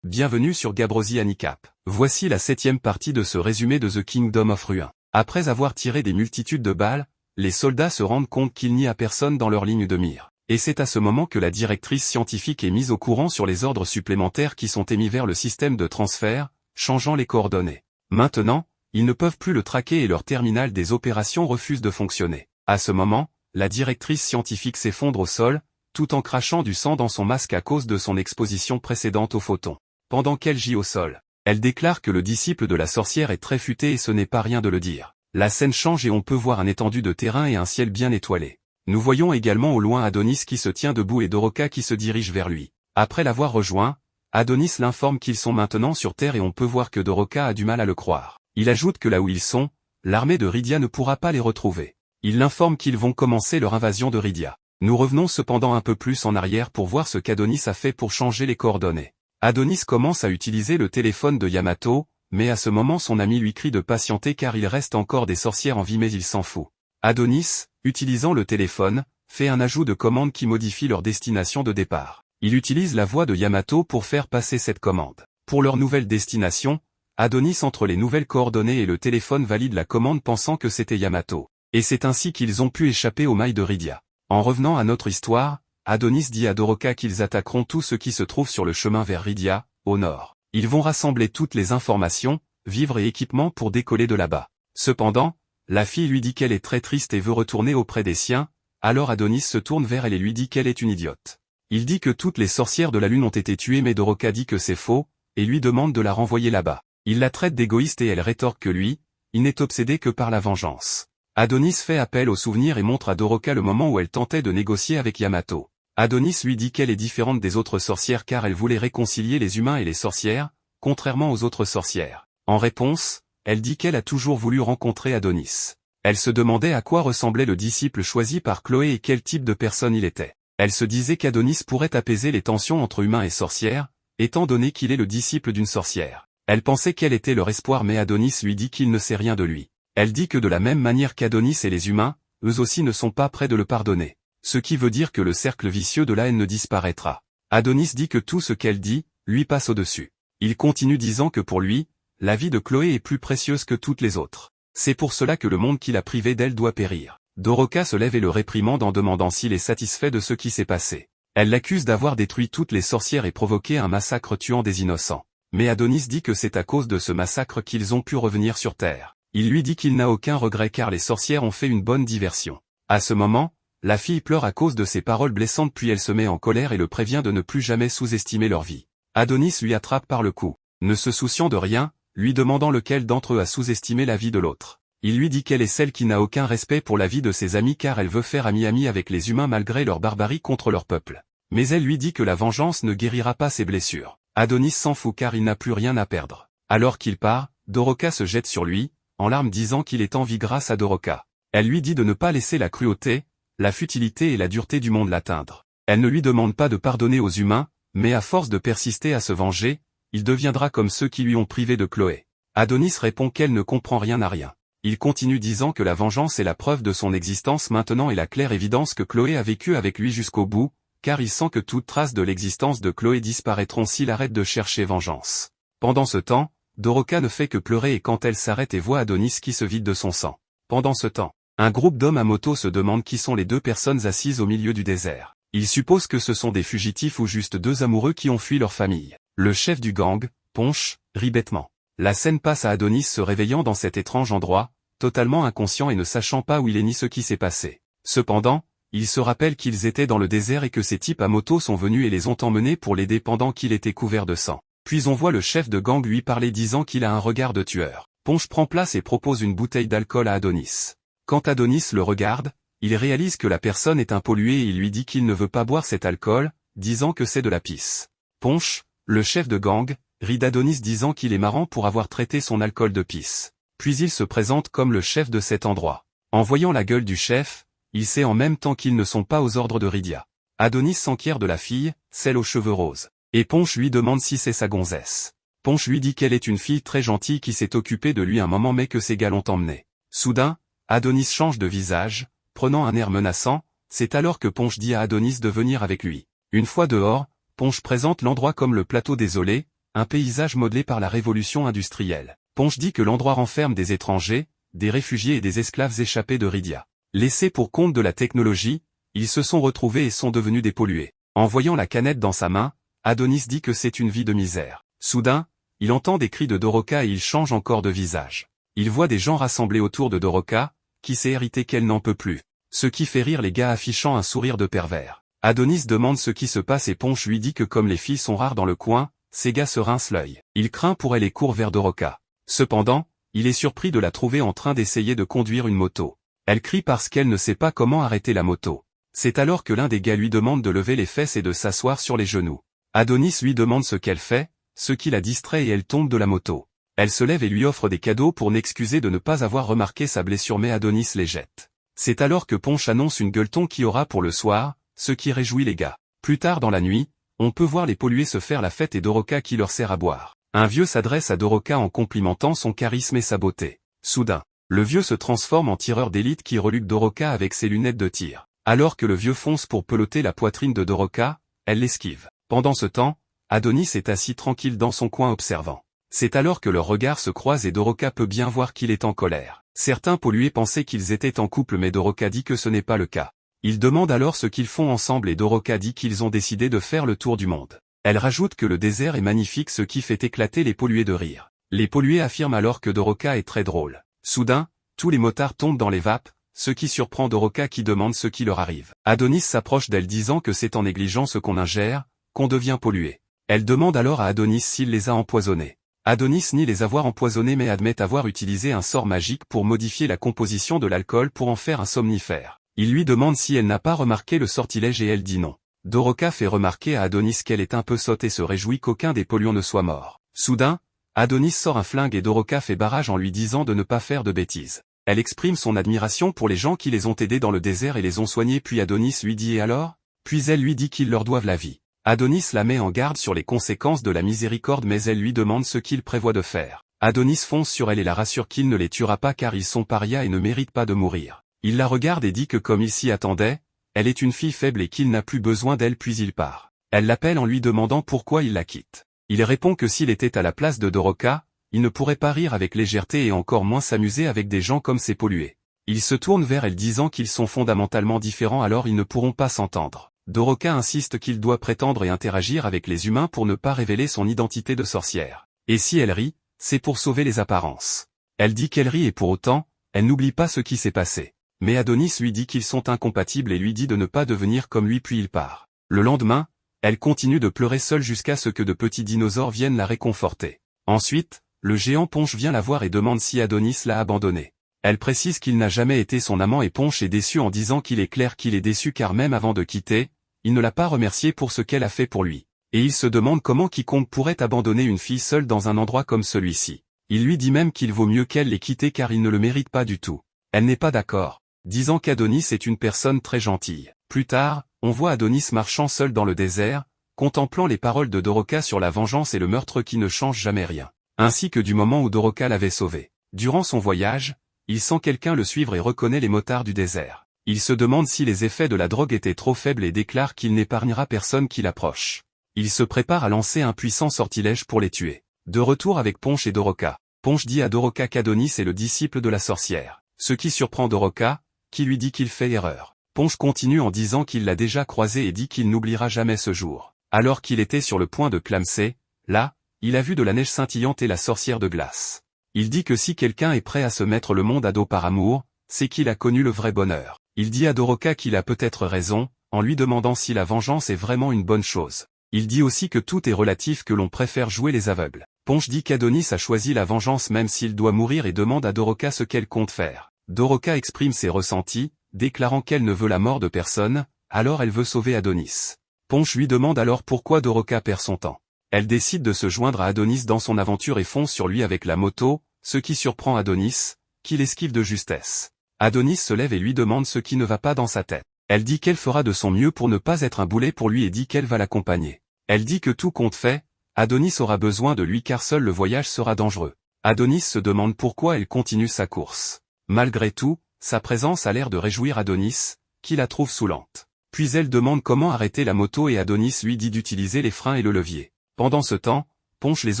Bienvenue sur Gabrosi Handicap. Voici la 7e partie de ce résumé de The Kingdom of Ruin. Après avoir tiré des multitudes de balles, les soldats se rendent compte qu'il n'y a personne dans leur ligne de mire. Et c'est à ce moment que la directrice scientifique est mise au courant sur les ordres supplémentaires qui sont émis vers le système de transfert, changeant les coordonnées. Maintenant, ils ne peuvent plus le traquer et leur terminal des opérations refuse de fonctionner. À ce moment, la directrice scientifique s'effondre au sol, tout en crachant du sang dans son masque à cause de son exposition précédente aux photons. Pendant qu'elle gît au sol, elle déclare que le disciple de la sorcière est très futé et ce n'est pas rien de le dire. La scène change et on peut voir un étendue de terrain et un ciel bien étoilé. Nous voyons également au loin Adonis qui se tient debout et Doroka qui se dirige vers lui. Après l'avoir rejoint, Adonis l'informe qu'ils sont maintenant sur Terre et on peut voir que Doroka a du mal à le croire. Il ajoute que là où ils sont, l'armée de Rydia ne pourra pas les retrouver. Il l'informe qu'ils vont commencer leur invasion de Rydia. Nous revenons cependant un peu plus en arrière pour voir ce qu'Adonis a fait pour changer les coordonnées. Adonis commence à utiliser le téléphone de Yamato, mais à ce moment son ami lui crie de patienter car il reste encore des sorcières en vie mais il s'en fout. Adonis, utilisant le téléphone, fait un ajout de commande qui modifie leur destination de départ. Il utilise la voix de Yamato pour faire passer cette commande. Pour leur nouvelle destination, Adonis entre les nouvelles coordonnées et le téléphone valide la commande pensant que c'était Yamato. Et c'est ainsi qu'ils ont pu échapper aux mailles de Rydia. En revenant à notre histoire, Adonis dit à Doroka qu'ils attaqueront tout ce qui se trouve sur le chemin vers Rydia, au nord. Ils vont rassembler toutes les informations, vivres et équipements pour décoller de là-bas. Cependant, la fille lui dit qu'elle est très triste et veut retourner auprès des siens, alors Adonis se tourne vers elle et lui dit qu'elle est une idiote. Il dit que toutes les sorcières de la lune ont été tuées mais Doroka dit que c'est faux, et lui demande de la renvoyer là-bas. Il la traite d'égoïste et elle rétorque que lui, il n'est obsédé que par la vengeance. Adonis fait appel aux souvenirs et montre à Doroka le moment où elle tentait de négocier avec Yamato. Adonis lui dit qu'elle est différente des autres sorcières car elle voulait réconcilier les humains et les sorcières, contrairement aux autres sorcières. En réponse, elle dit qu'elle a toujours voulu rencontrer Adonis. Elle se demandait à quoi ressemblait le disciple choisi par Chloé et quel type de personne il était. Elle se disait qu'Adonis pourrait apaiser les tensions entre humains et sorcières, étant donné qu'il est le disciple d'une sorcière. Elle pensait qu'elle était leur espoir mais Adonis lui dit qu'il ne sait rien de lui. Elle dit que de la même manière qu'Adonis et les humains, eux aussi ne sont pas prêts de le pardonner. Ce qui veut dire que le cercle vicieux de la haine ne disparaîtra. Adonis dit que tout ce qu'elle dit, lui passe au-dessus. Il continue disant que pour lui, la vie de Chloé est plus précieuse que toutes les autres. C'est pour cela que le monde qu'il a privé d'elle doit périr. Doroka se lève et le réprimande en demandant s'il est satisfait de ce qui s'est passé. Elle l'accuse d'avoir détruit toutes les sorcières et provoqué un massacre tuant des innocents. Mais Adonis dit que c'est à cause de ce massacre qu'ils ont pu revenir sur Terre. Il lui dit qu'il n'a aucun regret car les sorcières ont fait une bonne diversion. À ce moment, la fille pleure à cause de ses paroles blessantes puis elle se met en colère et le prévient de ne plus jamais sous-estimer leur vie. Adonis lui attrape par le cou. Ne se souciant de rien, lui demandant lequel d'entre eux a sous-estimé la vie de l'autre. Il lui dit qu'elle est celle qui n'a aucun respect pour la vie de ses amis car elle veut faire ami-ami avec les humains malgré leur barbarie contre leur peuple. Mais elle lui dit que la vengeance ne guérira pas ses blessures. Adonis s'en fout car il n'a plus rien à perdre. Alors qu'il part, Doroka se jette sur lui, en larmes disant qu'il est en vie grâce à Doroka. Elle lui dit de ne pas laisser la cruauté, la futilité et la dureté du monde l'atteindre. Elle ne lui demande pas de pardonner aux humains, mais à force de persister à se venger, il deviendra comme ceux qui lui ont privé de Chloé. Adonis répond qu'elle ne comprend rien à rien. Il continue disant que la vengeance est la preuve de son existence maintenant et la claire évidence que Chloé a vécu avec lui jusqu'au bout, car il sent que toute trace de l'existence de Chloé disparaîtront s'il arrête de chercher vengeance. Pendant ce temps, Doroka ne fait que pleurer et quand elle s'arrête et voit Adonis qui se vide de son sang. Pendant ce temps, un groupe d'hommes à moto se demande qui sont les deux personnes assises au milieu du désert. Ils supposent que ce sont des fugitifs ou juste deux amoureux qui ont fui leur famille. Le chef du gang, Ponch, rit bêtement. La scène passe à Adonis se réveillant dans cet étrange endroit, totalement inconscient et ne sachant pas où il est ni ce qui s'est passé. Cependant, il se rappelle qu'ils étaient dans le désert et que ces types à moto sont venus et les ont emmenés pour l'aider pendant qu'il était couvert de sang. Puis on voit le chef de gang lui parler disant qu'il a un regard de tueur. Ponch prend place et propose une bouteille d'alcool à Adonis. Quand Adonis le regarde, il réalise que la personne est un pollué et il lui dit qu'il ne veut pas boire cet alcool, disant que c'est de la pisse. Ponch, le chef de gang, rit d'Adonis disant qu'il est marrant pour avoir traité son alcool de pisse. Puis il se présente comme le chef de cet endroit. En voyant la gueule du chef, il sait en même temps qu'ils ne sont pas aux ordres de Rydia. Adonis s'enquiert de la fille, celle aux cheveux roses. Et Ponch lui demande si c'est sa gonzesse. Ponch lui dit qu'elle est une fille très gentille qui s'est occupée de lui un moment mais que ses gars l'ont emmenée. Soudain, Adonis change de visage, prenant un air menaçant, c'est alors que Ponch dit à Adonis de venir avec lui. Une fois dehors, Ponch présente l'endroit comme le plateau désolé, un paysage modelé par la révolution industrielle. Ponch dit que l'endroit renferme des étrangers, des réfugiés et des esclaves échappés de Rydia. Laissés pour compte de la technologie, ils se sont retrouvés et sont devenus des pollués. En voyant la canette dans sa main, Adonis dit que c'est une vie de misère. Soudain, il entend des cris de Doroka et il change encore de visage. Il voit des gens rassemblés autour de Doroka, qui s'est irrité qu'elle n'en peut plus. Ce qui fait rire les gars affichant un sourire de pervers. Adonis demande ce qui se passe et Ponch lui dit que comme les filles sont rares dans le coin, ces gars se rincent l'œil. Il craint pour elle et court vers Doroka. Cependant, il est surpris de la trouver en train d'essayer de conduire une moto. Elle crie parce qu'elle ne sait pas comment arrêter la moto. C'est alors que l'un des gars lui demande de lever les fesses et de s'asseoir sur les genoux. Adonis lui demande ce qu'elle fait, ce qui la distrait et elle tombe de la moto. Elle se lève et lui offre des cadeaux pour n'excuser de ne pas avoir remarqué sa blessure mais Adonis les jette. C'est alors que Ponch annonce une gueuleton qui aura pour le soir, ce qui réjouit les gars. Plus tard dans la nuit, on peut voir les pollués se faire la fête et Doroka qui leur sert à boire. Un vieux s'adresse à Doroka en complimentant son charisme et sa beauté. Soudain, le vieux se transforme en tireur d'élite qui reluque Doroka avec ses lunettes de tir. Alors que le vieux fonce pour peloter la poitrine de Doroka, elle l'esquive. Pendant ce temps, Adonis est assis tranquille dans son coin observant. C'est alors que leurs regards se croisent et Doroka peut bien voir qu'il est en colère. Certains pollués pensaient qu'ils étaient en couple mais Doroka dit que ce n'est pas le cas. Ils demandent alors ce qu'ils font ensemble et Doroka dit qu'ils ont décidé de faire le tour du monde. Elle rajoute que le désert est magnifique ce qui fait éclater les pollués de rire. Les pollués affirment alors que Doroka est très drôle. Soudain, tous les motards tombent dans les vapes, ce qui surprend Doroka qui demande ce qui leur arrive. Adonis s'approche d'elle disant que c'est en négligeant ce qu'on ingère, qu'on devient pollué. Elle demande alors à Adonis s'il les a empoisonnés. Adonis nie les avoir empoisonnés mais admet avoir utilisé un sort magique pour modifier la composition de l'alcool pour en faire un somnifère. Il lui demande si elle n'a pas remarqué le sortilège et elle dit non. Doroka fait remarquer à Adonis qu'elle est un peu sotte et se réjouit qu'aucun des polluants ne soit mort. Soudain, Adonis sort un flingue et Doroka fait barrage en lui disant de ne pas faire de bêtises. Elle exprime son admiration pour les gens qui les ont aidés dans le désert et les ont soignés puis Adonis lui dit et alors ? Puis elle lui dit qu'ils leur doivent la vie. Adonis la met en garde sur les conséquences de la miséricorde mais elle lui demande ce qu'il prévoit de faire. Adonis fonce sur elle et la rassure qu'il ne les tuera pas car ils sont parias et ne méritent pas de mourir. Il la regarde et dit que comme il s'y attendait, elle est une fille faible et qu'il n'a plus besoin d'elle puis il part. Elle l'appelle en lui demandant pourquoi il la quitte. Il répond que s'il était à la place de Doroka, il ne pourrait pas rire avec légèreté et encore moins s'amuser avec des gens comme ces pollués. Il se tourne vers elle disant qu'ils sont fondamentalement différents alors ils ne pourront pas s'entendre. Doroka insiste qu'il doit prétendre et interagir avec les humains pour ne pas révéler son identité de sorcière. Et si elle rit, c'est pour sauver les apparences. Elle dit qu'elle rit et pour autant, elle n'oublie pas ce qui s'est passé. Mais Adonis lui dit qu'ils sont incompatibles et lui dit de ne pas devenir comme lui puis il part. Le lendemain, elle continue de pleurer seule jusqu'à ce que de petits dinosaures viennent la réconforter. Ensuite, le géant Ponch vient la voir et demande si Adonis l'a abandonnée. Elle précise qu'il n'a jamais été son amant et Ponch est déçu en disant qu'il est clair qu'il est déçu car même avant de quitter, il ne l'a pas remercié pour ce qu'elle a fait pour lui. Et il se demande comment quiconque pourrait abandonner une fille seule dans un endroit comme celui-ci. Il lui dit même qu'il vaut mieux qu'elle l'ait quitté car il ne le mérite pas du tout. Elle n'est pas d'accord, disant qu'Adonis est une personne très gentille. Plus tard, on voit Adonis marchant seul dans le désert, contemplant les paroles de Doroka sur la vengeance et le meurtre qui ne changent jamais rien, ainsi que du moment où Doroka l'avait sauvé. Durant son voyage, il sent quelqu'un le suivre et reconnaît les motards du désert. Il se demande si les effets de la drogue étaient trop faibles et déclare qu'il n'épargnera personne qui l'approche. Il se prépare à lancer un puissant sortilège pour les tuer. De retour avec Ponch et Doroka, Ponch dit à Doroka qu'Adonis est le disciple de la sorcière, ce qui surprend Doroka, qui lui dit qu'il fait erreur. Ponch continue en disant qu'il l'a déjà croisé et dit qu'il n'oubliera jamais ce jour. Alors qu'il était sur le point de clamser, là, il a vu de la neige scintillante et la sorcière de glace. Il dit que si quelqu'un est prêt à se mettre le monde à dos par amour, c'est qu'il a connu le vrai bonheur. Il dit à Doroka qu'il a peut-être raison, en lui demandant si la vengeance est vraiment une bonne chose. Il dit aussi que tout est relatif, que l'on préfère jouer les aveugles. Ponch dit qu'Adonis a choisi la vengeance même s'il doit mourir et demande à Doroka ce qu'elle compte faire. Doroka exprime ses ressentis, déclarant qu'elle ne veut la mort de personne, alors elle veut sauver Adonis. Ponch lui demande alors pourquoi Doroka perd son temps. Elle décide de se joindre à Adonis dans son aventure et fonce sur lui avec la moto, ce qui surprend Adonis, qui l'esquive de justesse. Adonis se lève et lui demande ce qui ne va pas dans sa tête. Elle dit qu'elle fera de son mieux pour ne pas être un boulet pour lui et dit qu'elle va l'accompagner. Elle dit que tout compte fait, Adonis aura besoin de lui car seul le voyage sera dangereux. Adonis se demande pourquoi elle continue sa course. Malgré tout, sa présence a l'air de réjouir Adonis, qui la trouve saoulante. Puis elle demande comment arrêter la moto et Adonis lui dit d'utiliser les freins et le levier. Pendant ce temps, Ponch les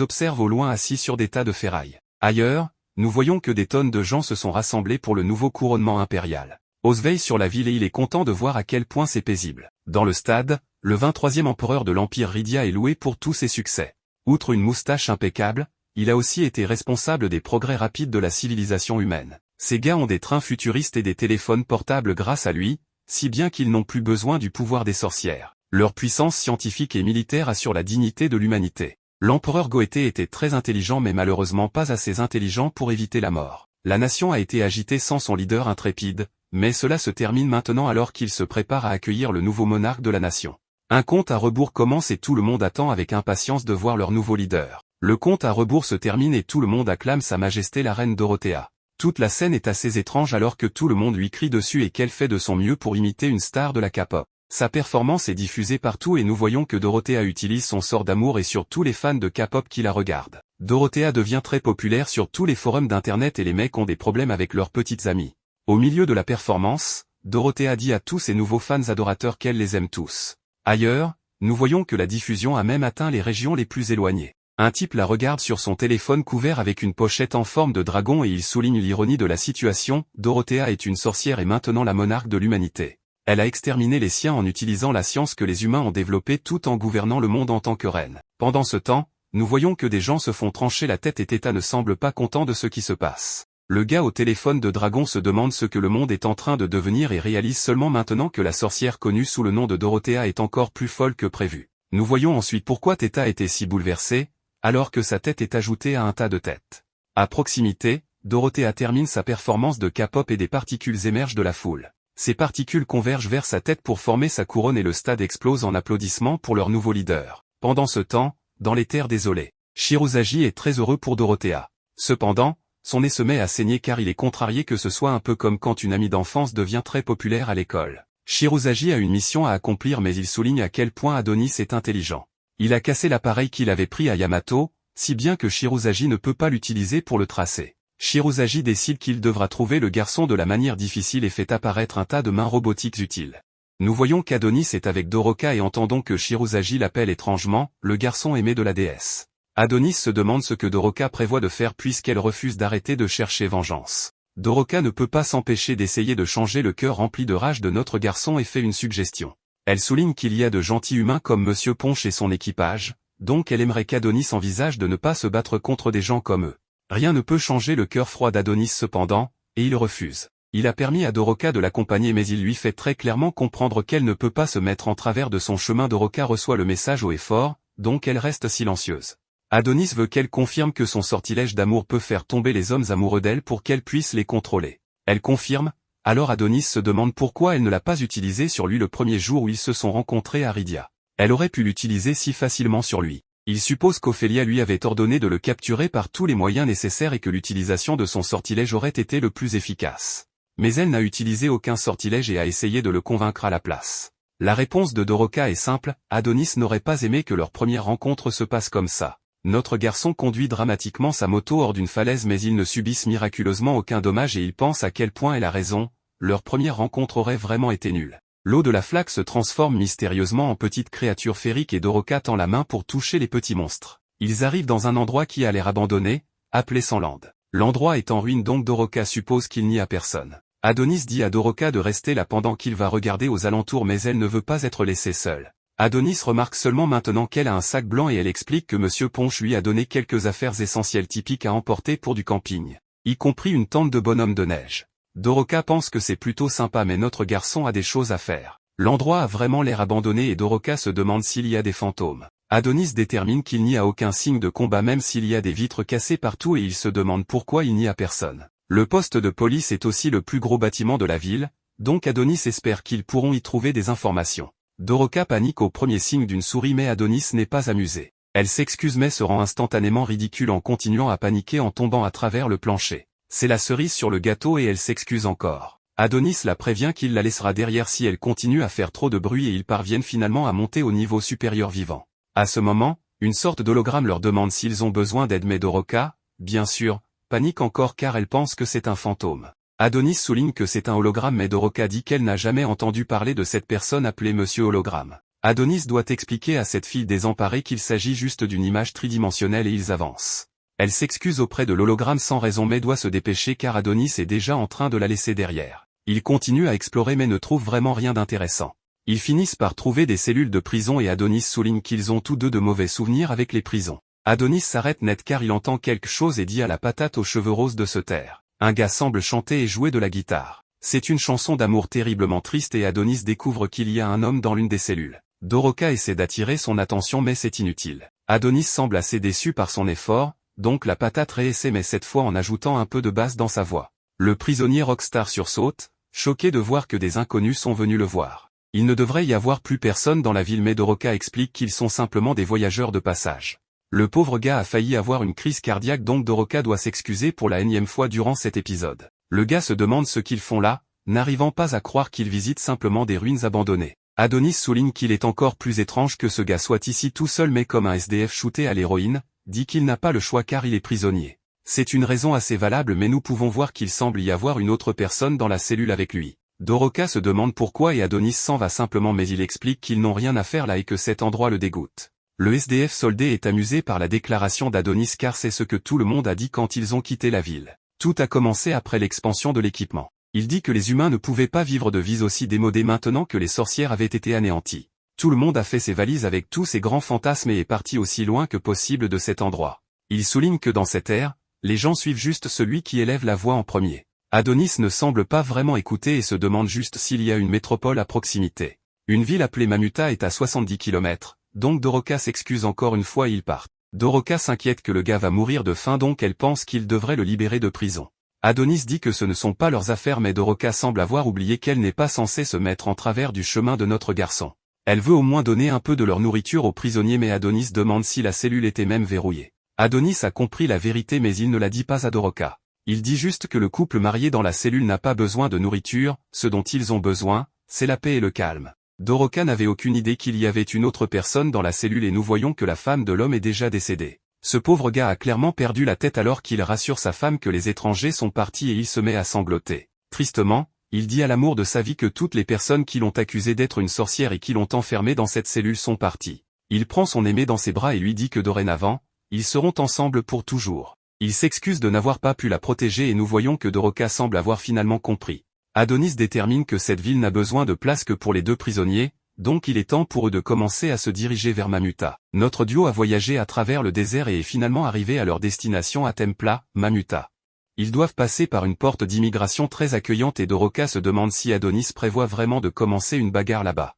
observe au loin assis sur des tas de ferraille. Ailleurs, nous voyons que des tonnes de gens se sont rassemblés pour le nouveau couronnement impérial. Oz veille sur la ville et il est content de voir à quel point c'est paisible. Dans le stade, le 23e empereur de l'Empire Rydia est loué pour tous ses succès. Outre une moustache impeccable, il a aussi été responsable des progrès rapides de la civilisation humaine. Ces gars ont des trains futuristes et des téléphones portables grâce à lui, si bien qu'ils n'ont plus besoin du pouvoir des sorcières. Leur puissance scientifique et militaire assure la dignité de l'humanité. L'empereur Goethe était très intelligent mais malheureusement pas assez intelligent pour éviter la mort. La nation a été agitée sans son leader intrépide, mais cela se termine maintenant alors qu'il se prépare à accueillir le nouveau monarque de la nation. Un compte à rebours commence et tout le monde attend avec impatience de voir leur nouveau leader. Le compte à rebours se termine et tout le monde acclame Sa Majesté la Reine Dorothea. Toute la scène est assez étrange alors que tout le monde lui crie dessus et qu'elle fait de son mieux pour imiter une star de la K-pop. Sa performance est diffusée partout et nous voyons que Dorothea utilise son sort d'amour et sur tous les fans de K-pop qui la regardent. Dorothea devient très populaire sur tous les forums d'internet et les mecs ont des problèmes avec leurs petites amies. Au milieu de la performance, Dorothea dit à tous ses nouveaux fans adorateurs qu'elle les aime tous. Ailleurs, nous voyons que la diffusion a même atteint les régions les plus éloignées. Un type la regarde sur son téléphone couvert avec une pochette en forme de dragon et il souligne l'ironie de la situation. Dorothea est une sorcière et maintenant la monarque de l'humanité. Elle a exterminé les siens en utilisant la science que les humains ont développée tout en gouvernant le monde en tant que reine. Pendant ce temps, nous voyons que des gens se font trancher la tête et Theta ne semble pas content de ce qui se passe. Le gars au téléphone de dragon se demande ce que le monde est en train de devenir et réalise seulement maintenant que la sorcière connue sous le nom de Dorothea est encore plus folle que prévu. Nous voyons ensuite pourquoi Theta était si bouleversée, alors que sa tête est ajoutée à un tas de têtes. À proximité, Dorothea termine sa performance de K-pop et des particules émergent de la foule. Ces particules convergent vers sa tête pour former sa couronne et le stade explose en applaudissements pour leur nouveau leader. Pendant ce temps, dans les terres désolées, Shirozagi est très heureux pour Dorothea. Cependant, son nez se met à saigner car il est contrarié que ce soit un peu comme quand une amie d'enfance devient très populaire à l'école. Shirozagi a une mission à accomplir mais il souligne à quel point Adonis est intelligent. Il a cassé l'appareil qu'il avait pris à Yamato, si bien que Shirozagi ne peut pas l'utiliser pour le tracer. Shirozagi décide qu'il devra trouver le garçon de la manière difficile et fait apparaître un tas de mains robotiques utiles. Nous voyons qu'Adonis est avec Doroka et entendons que Shirozagi l'appelle étrangement, le garçon aimé de la déesse. Adonis se demande ce que Doroka prévoit de faire puisqu'elle refuse d'arrêter de chercher vengeance. Doroka ne peut pas s'empêcher d'essayer de changer le cœur rempli de rage de notre garçon et fait une suggestion. Elle souligne qu'il y a de gentils humains comme Monsieur Ponch et son équipage, donc elle aimerait qu'Adonis envisage de ne pas se battre contre des gens comme eux. Rien ne peut changer le cœur froid d'Adonis cependant, et il refuse. Il a permis à Doroka de l'accompagner mais il lui fait très clairement comprendre qu'elle ne peut pas se mettre en travers de son chemin. Doroka reçoit le message haut et fort, donc elle reste silencieuse. Adonis veut qu'elle confirme que son sortilège d'amour peut faire tomber les hommes amoureux d'elle pour qu'elle puisse les contrôler. Elle confirme, alors Adonis se demande pourquoi elle ne l'a pas utilisé sur lui le premier jour où ils se sont rencontrés à Rydia. Elle aurait pu l'utiliser si facilement sur lui. Il suppose qu'Ophélia lui avait ordonné de le capturer par tous les moyens nécessaires et que l'utilisation de son sortilège aurait été le plus efficace. Mais elle n'a utilisé aucun sortilège et a essayé de le convaincre à la place. La réponse de Doroka est simple, Adonis n'aurait pas aimé que leur première rencontre se passe comme ça. Notre garçon conduit dramatiquement sa moto hors d'une falaise mais ils ne subissent miraculeusement aucun dommage et il pense à quel point elle a raison, leur première rencontre aurait vraiment été nulle. L'eau de la flaque se transforme mystérieusement en petite créature féerique et Doroka tend la main pour toucher les petits monstres. Ils arrivent dans un endroit qui a l'air abandonné, appelé Sandland. L'endroit est en ruine donc Doroka suppose qu'il n'y a personne. Adonis dit à Doroka de rester là pendant qu'il va regarder aux alentours mais elle ne veut pas être laissée seule. Adonis remarque seulement maintenant qu'elle a un sac blanc et elle explique que Monsieur Ponche lui a donné quelques affaires essentielles typiques à emporter pour du camping, y compris une tente de bonhomme de neige. Doroka pense que c'est plutôt sympa mais notre garçon a des choses à faire. L'endroit a vraiment l'air abandonné et Doroka se demande s'il y a des fantômes. Adonis détermine qu'il n'y a aucun signe de combat même s'il y a des vitres cassées partout et il se demande pourquoi il n'y a personne. Le poste de police est aussi le plus gros bâtiment de la ville, donc Adonis espère qu'ils pourront y trouver des informations. Doroka panique au premier signe d'une souris mais Adonis n'est pas amusé. Elle s'excuse mais se rend instantanément ridicule en continuant à paniquer en tombant à travers le plancher. C'est la cerise sur le gâteau et elle s'excuse encore. Adonis la prévient qu'il la laissera derrière si elle continue à faire trop de bruit et ils parviennent finalement à monter au niveau supérieur vivant. À ce moment, une sorte d'hologramme leur demande s'ils ont besoin d'aide mais Doroka, bien sûr, panique encore car elle pense que c'est un fantôme. Adonis souligne que c'est un hologramme mais Doroka dit qu'elle n'a jamais entendu parler de cette personne appelée Monsieur Hologramme. Adonis doit expliquer à cette fille désemparée qu'il s'agit juste d'une image tridimensionnelle et ils avancent. Elle s'excuse auprès de l'hologramme sans raison mais doit se dépêcher car Adonis est déjà en train de la laisser derrière. Ils continuent à explorer mais ne trouvent vraiment rien d'intéressant. Ils finissent par trouver des cellules de prison et Adonis souligne qu'ils ont tous deux de mauvais souvenirs avec les prisons. Adonis s'arrête net car il entend quelque chose et dit à la patate aux cheveux roses de se taire. Un gars semble chanter et jouer de la guitare. C'est une chanson d'amour terriblement triste et Adonis découvre qu'il y a un homme dans l'une des cellules. Doroka essaie d'attirer son attention mais c'est inutile. Adonis semble assez déçu par son effort, donc la patate réessaie mais cette fois en ajoutant un peu de basse dans sa voix. Le prisonnier Rockstar sursaute, choqué de voir que des inconnus sont venus le voir. Il ne devrait y avoir plus personne dans la ville mais Doroka explique qu'ils sont simplement des voyageurs de passage. Le pauvre gars a failli avoir une crise cardiaque donc Doroka doit s'excuser pour la énième fois durant cet épisode. Le gars se demande ce qu'ils font là, n'arrivant pas à croire qu'ils visitent simplement des ruines abandonnées. Adonis souligne qu'il est encore plus étrange que ce gars soit ici tout seul mais comme un SDF shooté à l'héroïne, dit qu'il n'a pas le choix car il est prisonnier. C'est une raison assez valable mais nous pouvons voir qu'il semble y avoir une autre personne dans la cellule avec lui. Doroka se demande pourquoi et Adonis s'en va simplement mais il explique qu'ils n'ont rien à faire là et que cet endroit le dégoûte. Le SDF soldé est amusé par la déclaration d'Adonis car c'est ce que tout le monde a dit quand ils ont quitté la ville. Tout a commencé après l'expansion de l'équipement. Il dit que les humains ne pouvaient pas vivre de vies aussi démodées maintenant que les sorcières avaient été anéanties. Tout le monde a fait ses valises avec tous ses grands fantasmes et est parti aussi loin que possible de cet endroit. Il souligne que dans cette ère, les gens suivent juste celui qui élève la voix en premier. Adonis ne semble pas vraiment écouter et se demande juste s'il y a une métropole à proximité. Une ville appelée Mamuta est à 70 km. Donc Doroka s'excuse encore une fois et ils partent. Doroka s'inquiète que le gars va mourir de faim donc elle pense qu'il devrait le libérer de prison. Adonis dit que ce ne sont pas leurs affaires mais Doroka semble avoir oublié qu'elle n'est pas censée se mettre en travers du chemin de notre garçon. Elle veut au moins donner un peu de leur nourriture aux prisonniers mais Adonis demande si la cellule était même verrouillée. Adonis a compris la vérité mais il ne la dit pas à Doroka. Il dit juste que le couple marié dans la cellule n'a pas besoin de nourriture, ce dont ils ont besoin, c'est la paix et le calme. Doroka n'avait aucune idée qu'il y avait une autre personne dans la cellule et nous voyons que la femme de l'homme est déjà décédée. Ce pauvre gars a clairement perdu la tête alors qu'il rassure sa femme que les étrangers sont partis et il se met à sangloter. Tristement, il dit à l'amour de sa vie que toutes les personnes qui l'ont accusé d'être une sorcière et qui l'ont enfermé dans cette cellule sont parties. Il prend son aimé dans ses bras et lui dit que dorénavant, ils seront ensemble pour toujours. Il s'excuse de n'avoir pas pu la protéger et nous voyons que Doroka semble avoir finalement compris. Adonis détermine que cette ville n'a besoin de place que pour les deux prisonniers, donc il est temps pour eux de commencer à se diriger vers Mamuta. Notre duo a voyagé à travers le désert et est finalement arrivé à leur destination à Templa, Mamuta. Ils doivent passer par une porte d'immigration très accueillante et Doroka se demande si Adonis prévoit vraiment de commencer une bagarre là-bas.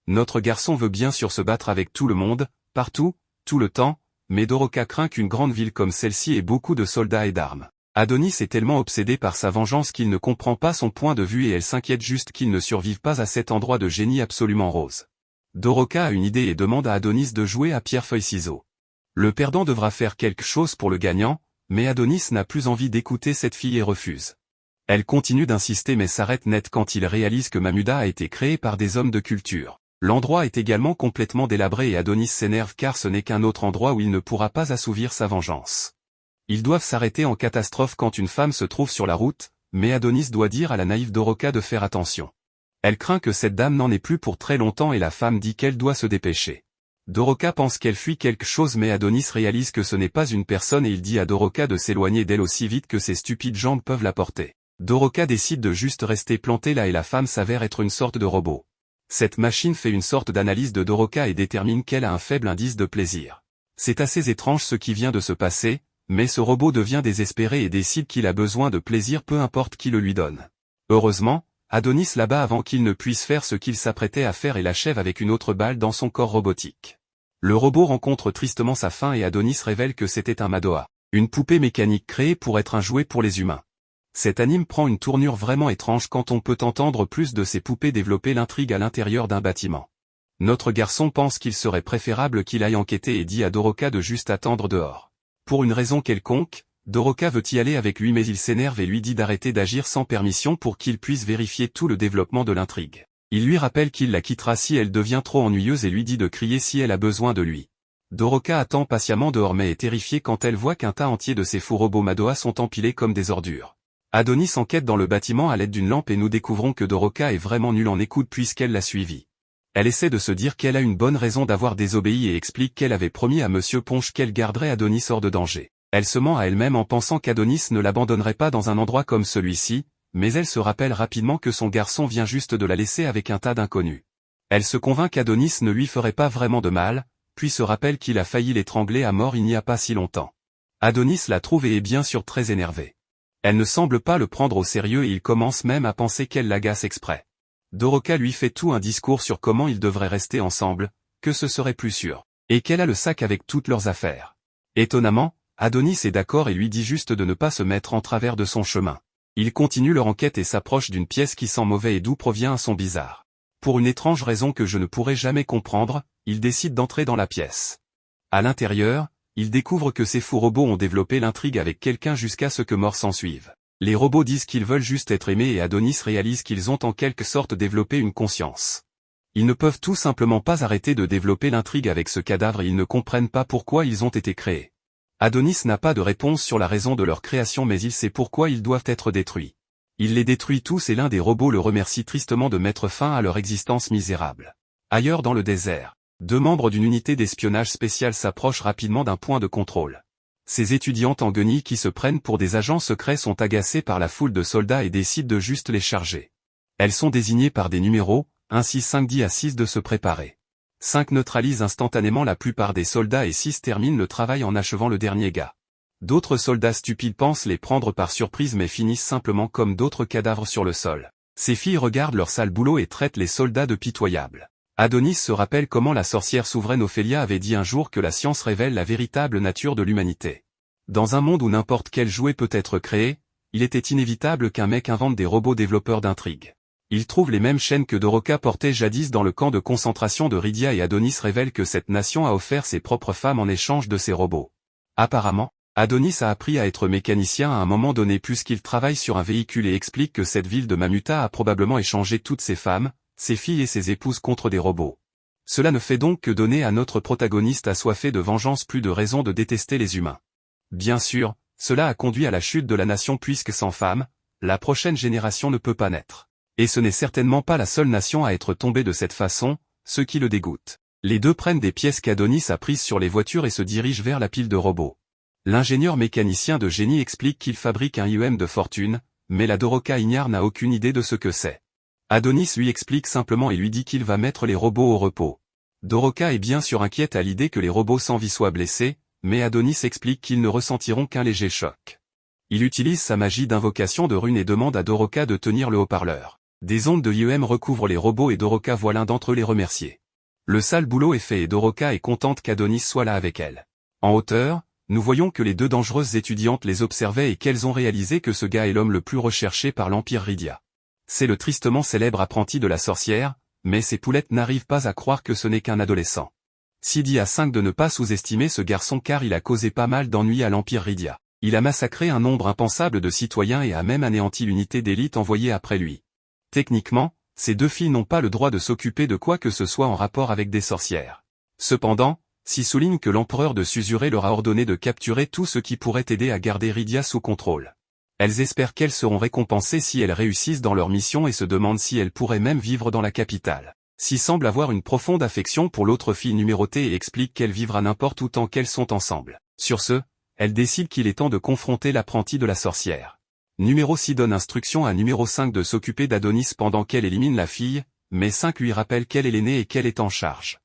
Notre garçon veut bien sûr se battre avec tout le monde, partout, tout le temps, mais Doroka craint qu'une grande ville comme celle-ci ait beaucoup de soldats et d'armes. Adonis est tellement obsédé par sa vengeance qu'il ne comprend pas son point de vue et elle s'inquiète juste qu'il ne survive pas à cet endroit de génie absolument rose. Doroka a une idée et demande à Adonis de jouer à pierre-feuille-ciseaux. Le perdant devra faire quelque chose pour le gagnant, mais Adonis n'a plus envie d'écouter cette fille et refuse. Elle continue d'insister mais s'arrête net quand il réalise que Mamuda a été créé par des hommes de culture. L'endroit est également complètement délabré et Adonis s'énerve car ce n'est qu'un autre endroit où il ne pourra pas assouvir sa vengeance. Ils doivent s'arrêter en catastrophe quand une femme se trouve sur la route, mais Adonis doit dire à la naïve Doroka de faire attention. Elle craint que cette dame n'en ait plus pour très longtemps et la femme dit qu'elle doit se dépêcher. Doroka pense qu'elle fuit quelque chose mais Adonis réalise que ce n'est pas une personne et il dit à Doroka de s'éloigner d'elle aussi vite que ses stupides jambes peuvent la porter. Doroka décide de juste rester plantée là et la femme s'avère être une sorte de robot. Cette machine fait une sorte d'analyse de Doroka et détermine qu'elle a un faible indice de plaisir. C'est assez étrange ce qui vient de se passer, mais ce robot devient désespéré et décide qu'il a besoin de plaisir peu importe qui le lui donne. Heureusement, Adonis l'abat avant qu'il ne puisse faire ce qu'il s'apprêtait à faire et l'achève avec une autre balle dans son corps robotique. Le robot rencontre tristement sa fin et Adonis révèle que c'était un Madoha, une poupée mécanique créée pour être un jouet pour les humains. Cet anime prend une tournure vraiment étrange quand on peut entendre plus de ces poupées développer l'intrigue à l'intérieur d'un bâtiment. Notre garçon pense qu'il serait préférable qu'il aille enquêter et dit à Doroka de juste attendre dehors. Pour une raison quelconque, Doroka veut y aller avec lui mais il s'énerve et lui dit d'arrêter d'agir sans permission pour qu'il puisse vérifier tout le développement de l'intrigue. Il lui rappelle qu'il la quittera si elle devient trop ennuyeuse et lui dit de crier si elle a besoin de lui. Doroka attend patiemment dehors mais est terrifiée quand elle voit qu'un tas entier de ces faux robots Madoha sont empilés comme des ordures. Adonis enquête dans le bâtiment à l'aide d'une lampe et nous découvrons que Doroka est vraiment nulle en écoute puisqu'elle l'a suivi. Elle essaie de se dire qu'elle a une bonne raison d'avoir désobéi et explique qu'elle avait promis à Monsieur Ponche qu'elle garderait Adonis hors de danger. Elle se ment à elle-même en pensant qu'Adonis ne l'abandonnerait pas dans un endroit comme celui-ci, mais elle se rappelle rapidement que son garçon vient juste de la laisser avec un tas d'inconnus. Elle se convainc qu'Adonis ne lui ferait pas vraiment de mal, puis se rappelle qu'il a failli l'étrangler à mort il n'y a pas si longtemps. Adonis la trouve et est bien sûr très énervée. Elle ne semble pas le prendre au sérieux et il commence même à penser qu'elle l'agace exprès. Doroka lui fait tout un discours sur comment ils devraient rester ensemble, que ce serait plus sûr, et qu'elle a le sac avec toutes leurs affaires. Étonnamment, Adonis est d'accord et lui dit juste de ne pas se mettre en travers de son chemin. Ils continuent leur enquête et s'approchent d'une pièce qui sent mauvais et d'où provient un son bizarre. Pour une étrange raison que je ne pourrai jamais comprendre, ils décident d'entrer dans la pièce. À l'intérieur, ils découvrent que ces fous robots ont développé l'intrigue avec quelqu'un jusqu'à ce que mort s'ensuive. Les robots disent qu'ils veulent juste être aimés et Adonis réalise qu'ils ont en quelque sorte développé une conscience. Ils ne peuvent tout simplement pas arrêter de développer l'intrigue avec ce cadavre et ils ne comprennent pas pourquoi ils ont été créés. Adonis n'a pas de réponse sur la raison de leur création mais il sait pourquoi ils doivent être détruits. Il les détruit tous et l'un des robots le remercie tristement de mettre fin à leur existence misérable. Ailleurs dans le désert, deux membres d'une unité d'espionnage spéciale s'approchent rapidement d'un point de contrôle. Ces étudiantes en guenilles qui se prennent pour des agents secrets sont agacées par la foule de soldats et décident de juste les charger. Elles sont désignées par des numéros, ainsi 5 dit à 6 de se préparer. 5 neutralisent instantanément la plupart des soldats et 6 terminent le travail en achevant le dernier gars. D'autres soldats stupides pensent les prendre par surprise mais finissent simplement comme d'autres cadavres sur le sol. Ces filles regardent leur sale boulot et traitent les soldats de pitoyables. Adonis se rappelle comment la sorcière souveraine Ophélia avait dit un jour que la science révèle la véritable nature de l'humanité. Dans un monde où n'importe quel jouet peut être créé, il était inévitable qu'un mec invente des robots développeurs d'intrigues. Il trouve les mêmes chaînes que Doroka portait jadis dans le camp de concentration de Rydia et Adonis révèle que cette nation a offert ses propres femmes en échange de ces robots. Apparemment, Adonis a appris à être mécanicien à un moment donné puisqu'il travaille sur un véhicule et explique que cette ville de Mamuta a probablement échangé toutes ses femmes, ses filles et ses épouses contre des robots. Cela ne fait donc que donner à notre protagoniste assoiffé de vengeance plus de raisons de détester les humains. Bien sûr, cela a conduit à la chute de la nation puisque sans femmes, la prochaine génération ne peut pas naître. Et ce n'est certainement pas la seule nation à être tombée de cette façon, ce qui le dégoûte. Les deux prennent des pièces qu'Adonis a prises sur les voitures et se dirigent vers la pile de robots. L'ingénieur mécanicien de génie explique qu'il fabrique un IEM de fortune, mais la Doroka ignare n'a aucune idée de ce que c'est. Adonis lui explique simplement et lui dit qu'il va mettre les robots au repos. Doroka est bien sûr inquiète à l'idée que les robots sans vie soient blessés, mais Adonis explique qu'ils ne ressentiront qu'un léger choc. Il utilise sa magie d'invocation de runes et demande à Doroka de tenir le haut-parleur. Des ondes de IEM recouvrent les robots et Doroka voit l'un d'entre eux les remercier. Le sale boulot est fait et Doroka est contente qu'Adonis soit là avec elle. En hauteur, nous voyons que les deux dangereuses étudiantes les observaient et qu'elles ont réalisé que ce gars est l'homme le plus recherché par l'Empire Rydia. C'est le tristement célèbre apprenti de la sorcière, mais ces poulettes n'arrivent pas à croire que ce n'est qu'un adolescent. Sidi A5 de ne pas sous-estimer ce garçon car il a causé pas mal d'ennuis à l'Empire Rydia. Il a massacré un nombre impensable de citoyens et a même anéanti l'unité d'élite envoyée après lui. Techniquement, ces deux filles n'ont pas le droit de s'occuper de quoi que ce soit en rapport avec des sorcières. Cependant, Si souligne que l'empereur de Suzuré leur a ordonné de capturer tout ce qui pourrait aider à garder Rydia sous contrôle. Elles espèrent qu'elles seront récompensées si elles réussissent dans leur mission et se demandent si elles pourraient même vivre dans la capitale. Si semble avoir une profonde affection pour l'autre fille numérotée et explique qu'elle vivra n'importe où tant qu'elles sont ensemble. Sur ce, elle décide qu'il est temps de confronter l'apprenti de la sorcière. Numéro 6 donne instruction à numéro 5 de s'occuper d'Adonis pendant qu'elle élimine la fille, mais 5 lui rappelle qu'elle est l'aînée et qu'elle est en charge.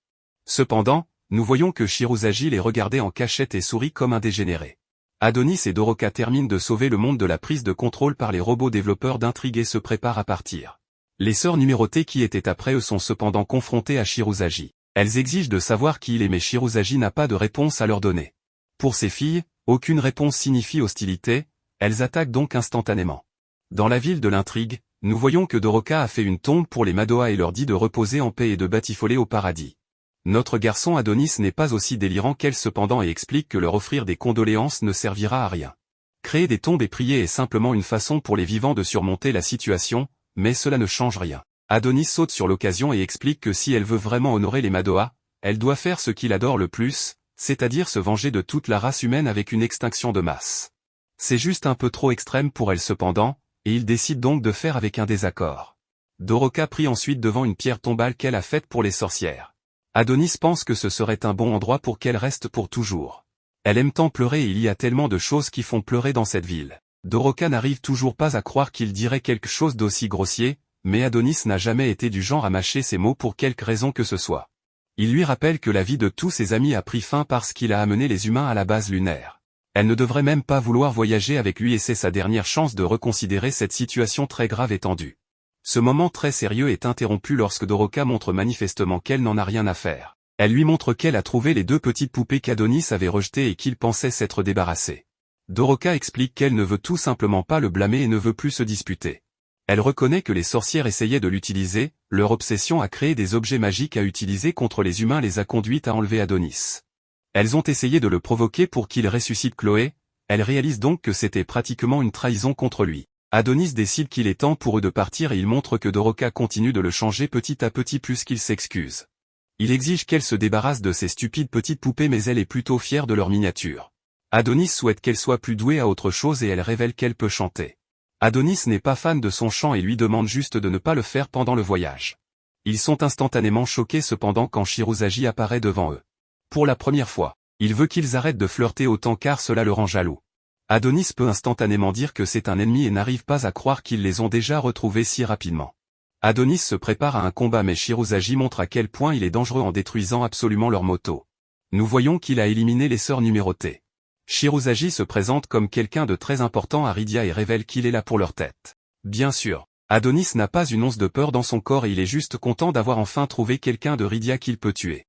Cependant, nous voyons que Shirozagi les regardait en cachette et sourit comme un dégénéré. Adonis et Doroka terminent de sauver le monde de la prise de contrôle par les robots développeurs d'intrigue et se préparent à partir. Les sœurs numérotées qui étaient après eux sont cependant confrontées à Shirozagi. Elles exigent de savoir qui il est mais Shirozagi n'a pas de réponse à leur donner. Pour ces filles, aucune réponse signifie hostilité, elles attaquent donc instantanément. Dans la ville de l'intrigue, nous voyons que Doroka a fait une tombe pour les Madoa et leur dit de reposer en paix et de batifoler au paradis. Notre garçon Adonis n'est pas aussi délirant qu'elle cependant et explique que leur offrir des condoléances ne servira à rien. Créer des tombes et prier est simplement une façon pour les vivants de surmonter la situation, mais cela ne change rien. Adonis saute sur l'occasion et explique que si elle veut vraiment honorer les Madoa, elle doit faire ce qu'il adore le plus, c'est-à-dire se venger de toute la race humaine avec une extinction de masse. C'est juste un peu trop extrême pour elle cependant, et il décide donc de faire avec un désaccord. Doroka prie ensuite devant une pierre tombale qu'elle a faite pour les sorcières. Adonis pense que ce serait un bon endroit pour qu'elle reste pour toujours. Elle aime tant pleurer et il y a tellement de choses qui font pleurer dans cette ville. Doroka n'arrive toujours pas à croire qu'il dirait quelque chose d'aussi grossier, mais Adonis n'a jamais été du genre à mâcher ses mots pour quelque raison que ce soit. Il lui rappelle que la vie de tous ses amis a pris fin parce qu'il a amené les humains à la base lunaire. Elle ne devrait même pas vouloir voyager avec lui et c'est sa dernière chance de reconsidérer cette situation très grave et tendue. Ce moment très sérieux est interrompu lorsque Doroka montre manifestement qu'elle n'en a rien à faire. Elle lui montre qu'elle a trouvé les deux petites poupées qu'Adonis avait rejetées et qu'il pensait s'être débarrassé. Doroka explique qu'elle ne veut tout simplement pas le blâmer et ne veut plus se disputer. Elle reconnaît que les sorcières essayaient de l'utiliser, leur obsession à créer des objets magiques à utiliser contre les humains les a conduites à enlever Adonis. Elles ont essayé de le provoquer pour qu'il ressuscite Chloé, elle réalise donc que c'était pratiquement une trahison contre lui. Adonis décide qu'il est temps pour eux de partir et il montre que Doroka continue de le changer petit à petit plus qu'il s'excuse. Il exige qu'elle se débarrasse de ces stupides petites poupées mais elle est plutôt fière de leur miniature. Adonis souhaite qu'elle soit plus douée à autre chose et elle révèle qu'elle peut chanter. Adonis n'est pas fan de son chant et lui demande juste de ne pas le faire pendant le voyage. Ils sont instantanément choqués cependant quand Shirozagi apparaît devant eux. Pour la première fois, il veut qu'ils arrêtent de flirter autant car cela le rend jaloux. Adonis peut instantanément dire que c'est un ennemi et n'arrive pas à croire qu'ils les ont déjà retrouvés si rapidement. Adonis se prépare à un combat mais Shirozagi montre à quel point il est dangereux en détruisant absolument leur moto. Nous voyons qu'il a éliminé les sœurs numérotées. Shirozagi se présente comme quelqu'un de très important à Rydia et révèle qu'il est là pour leur tête. Bien sûr, Adonis n'a pas une once de peur dans son corps et il est juste content d'avoir enfin trouvé quelqu'un de Rydia qu'il peut tuer.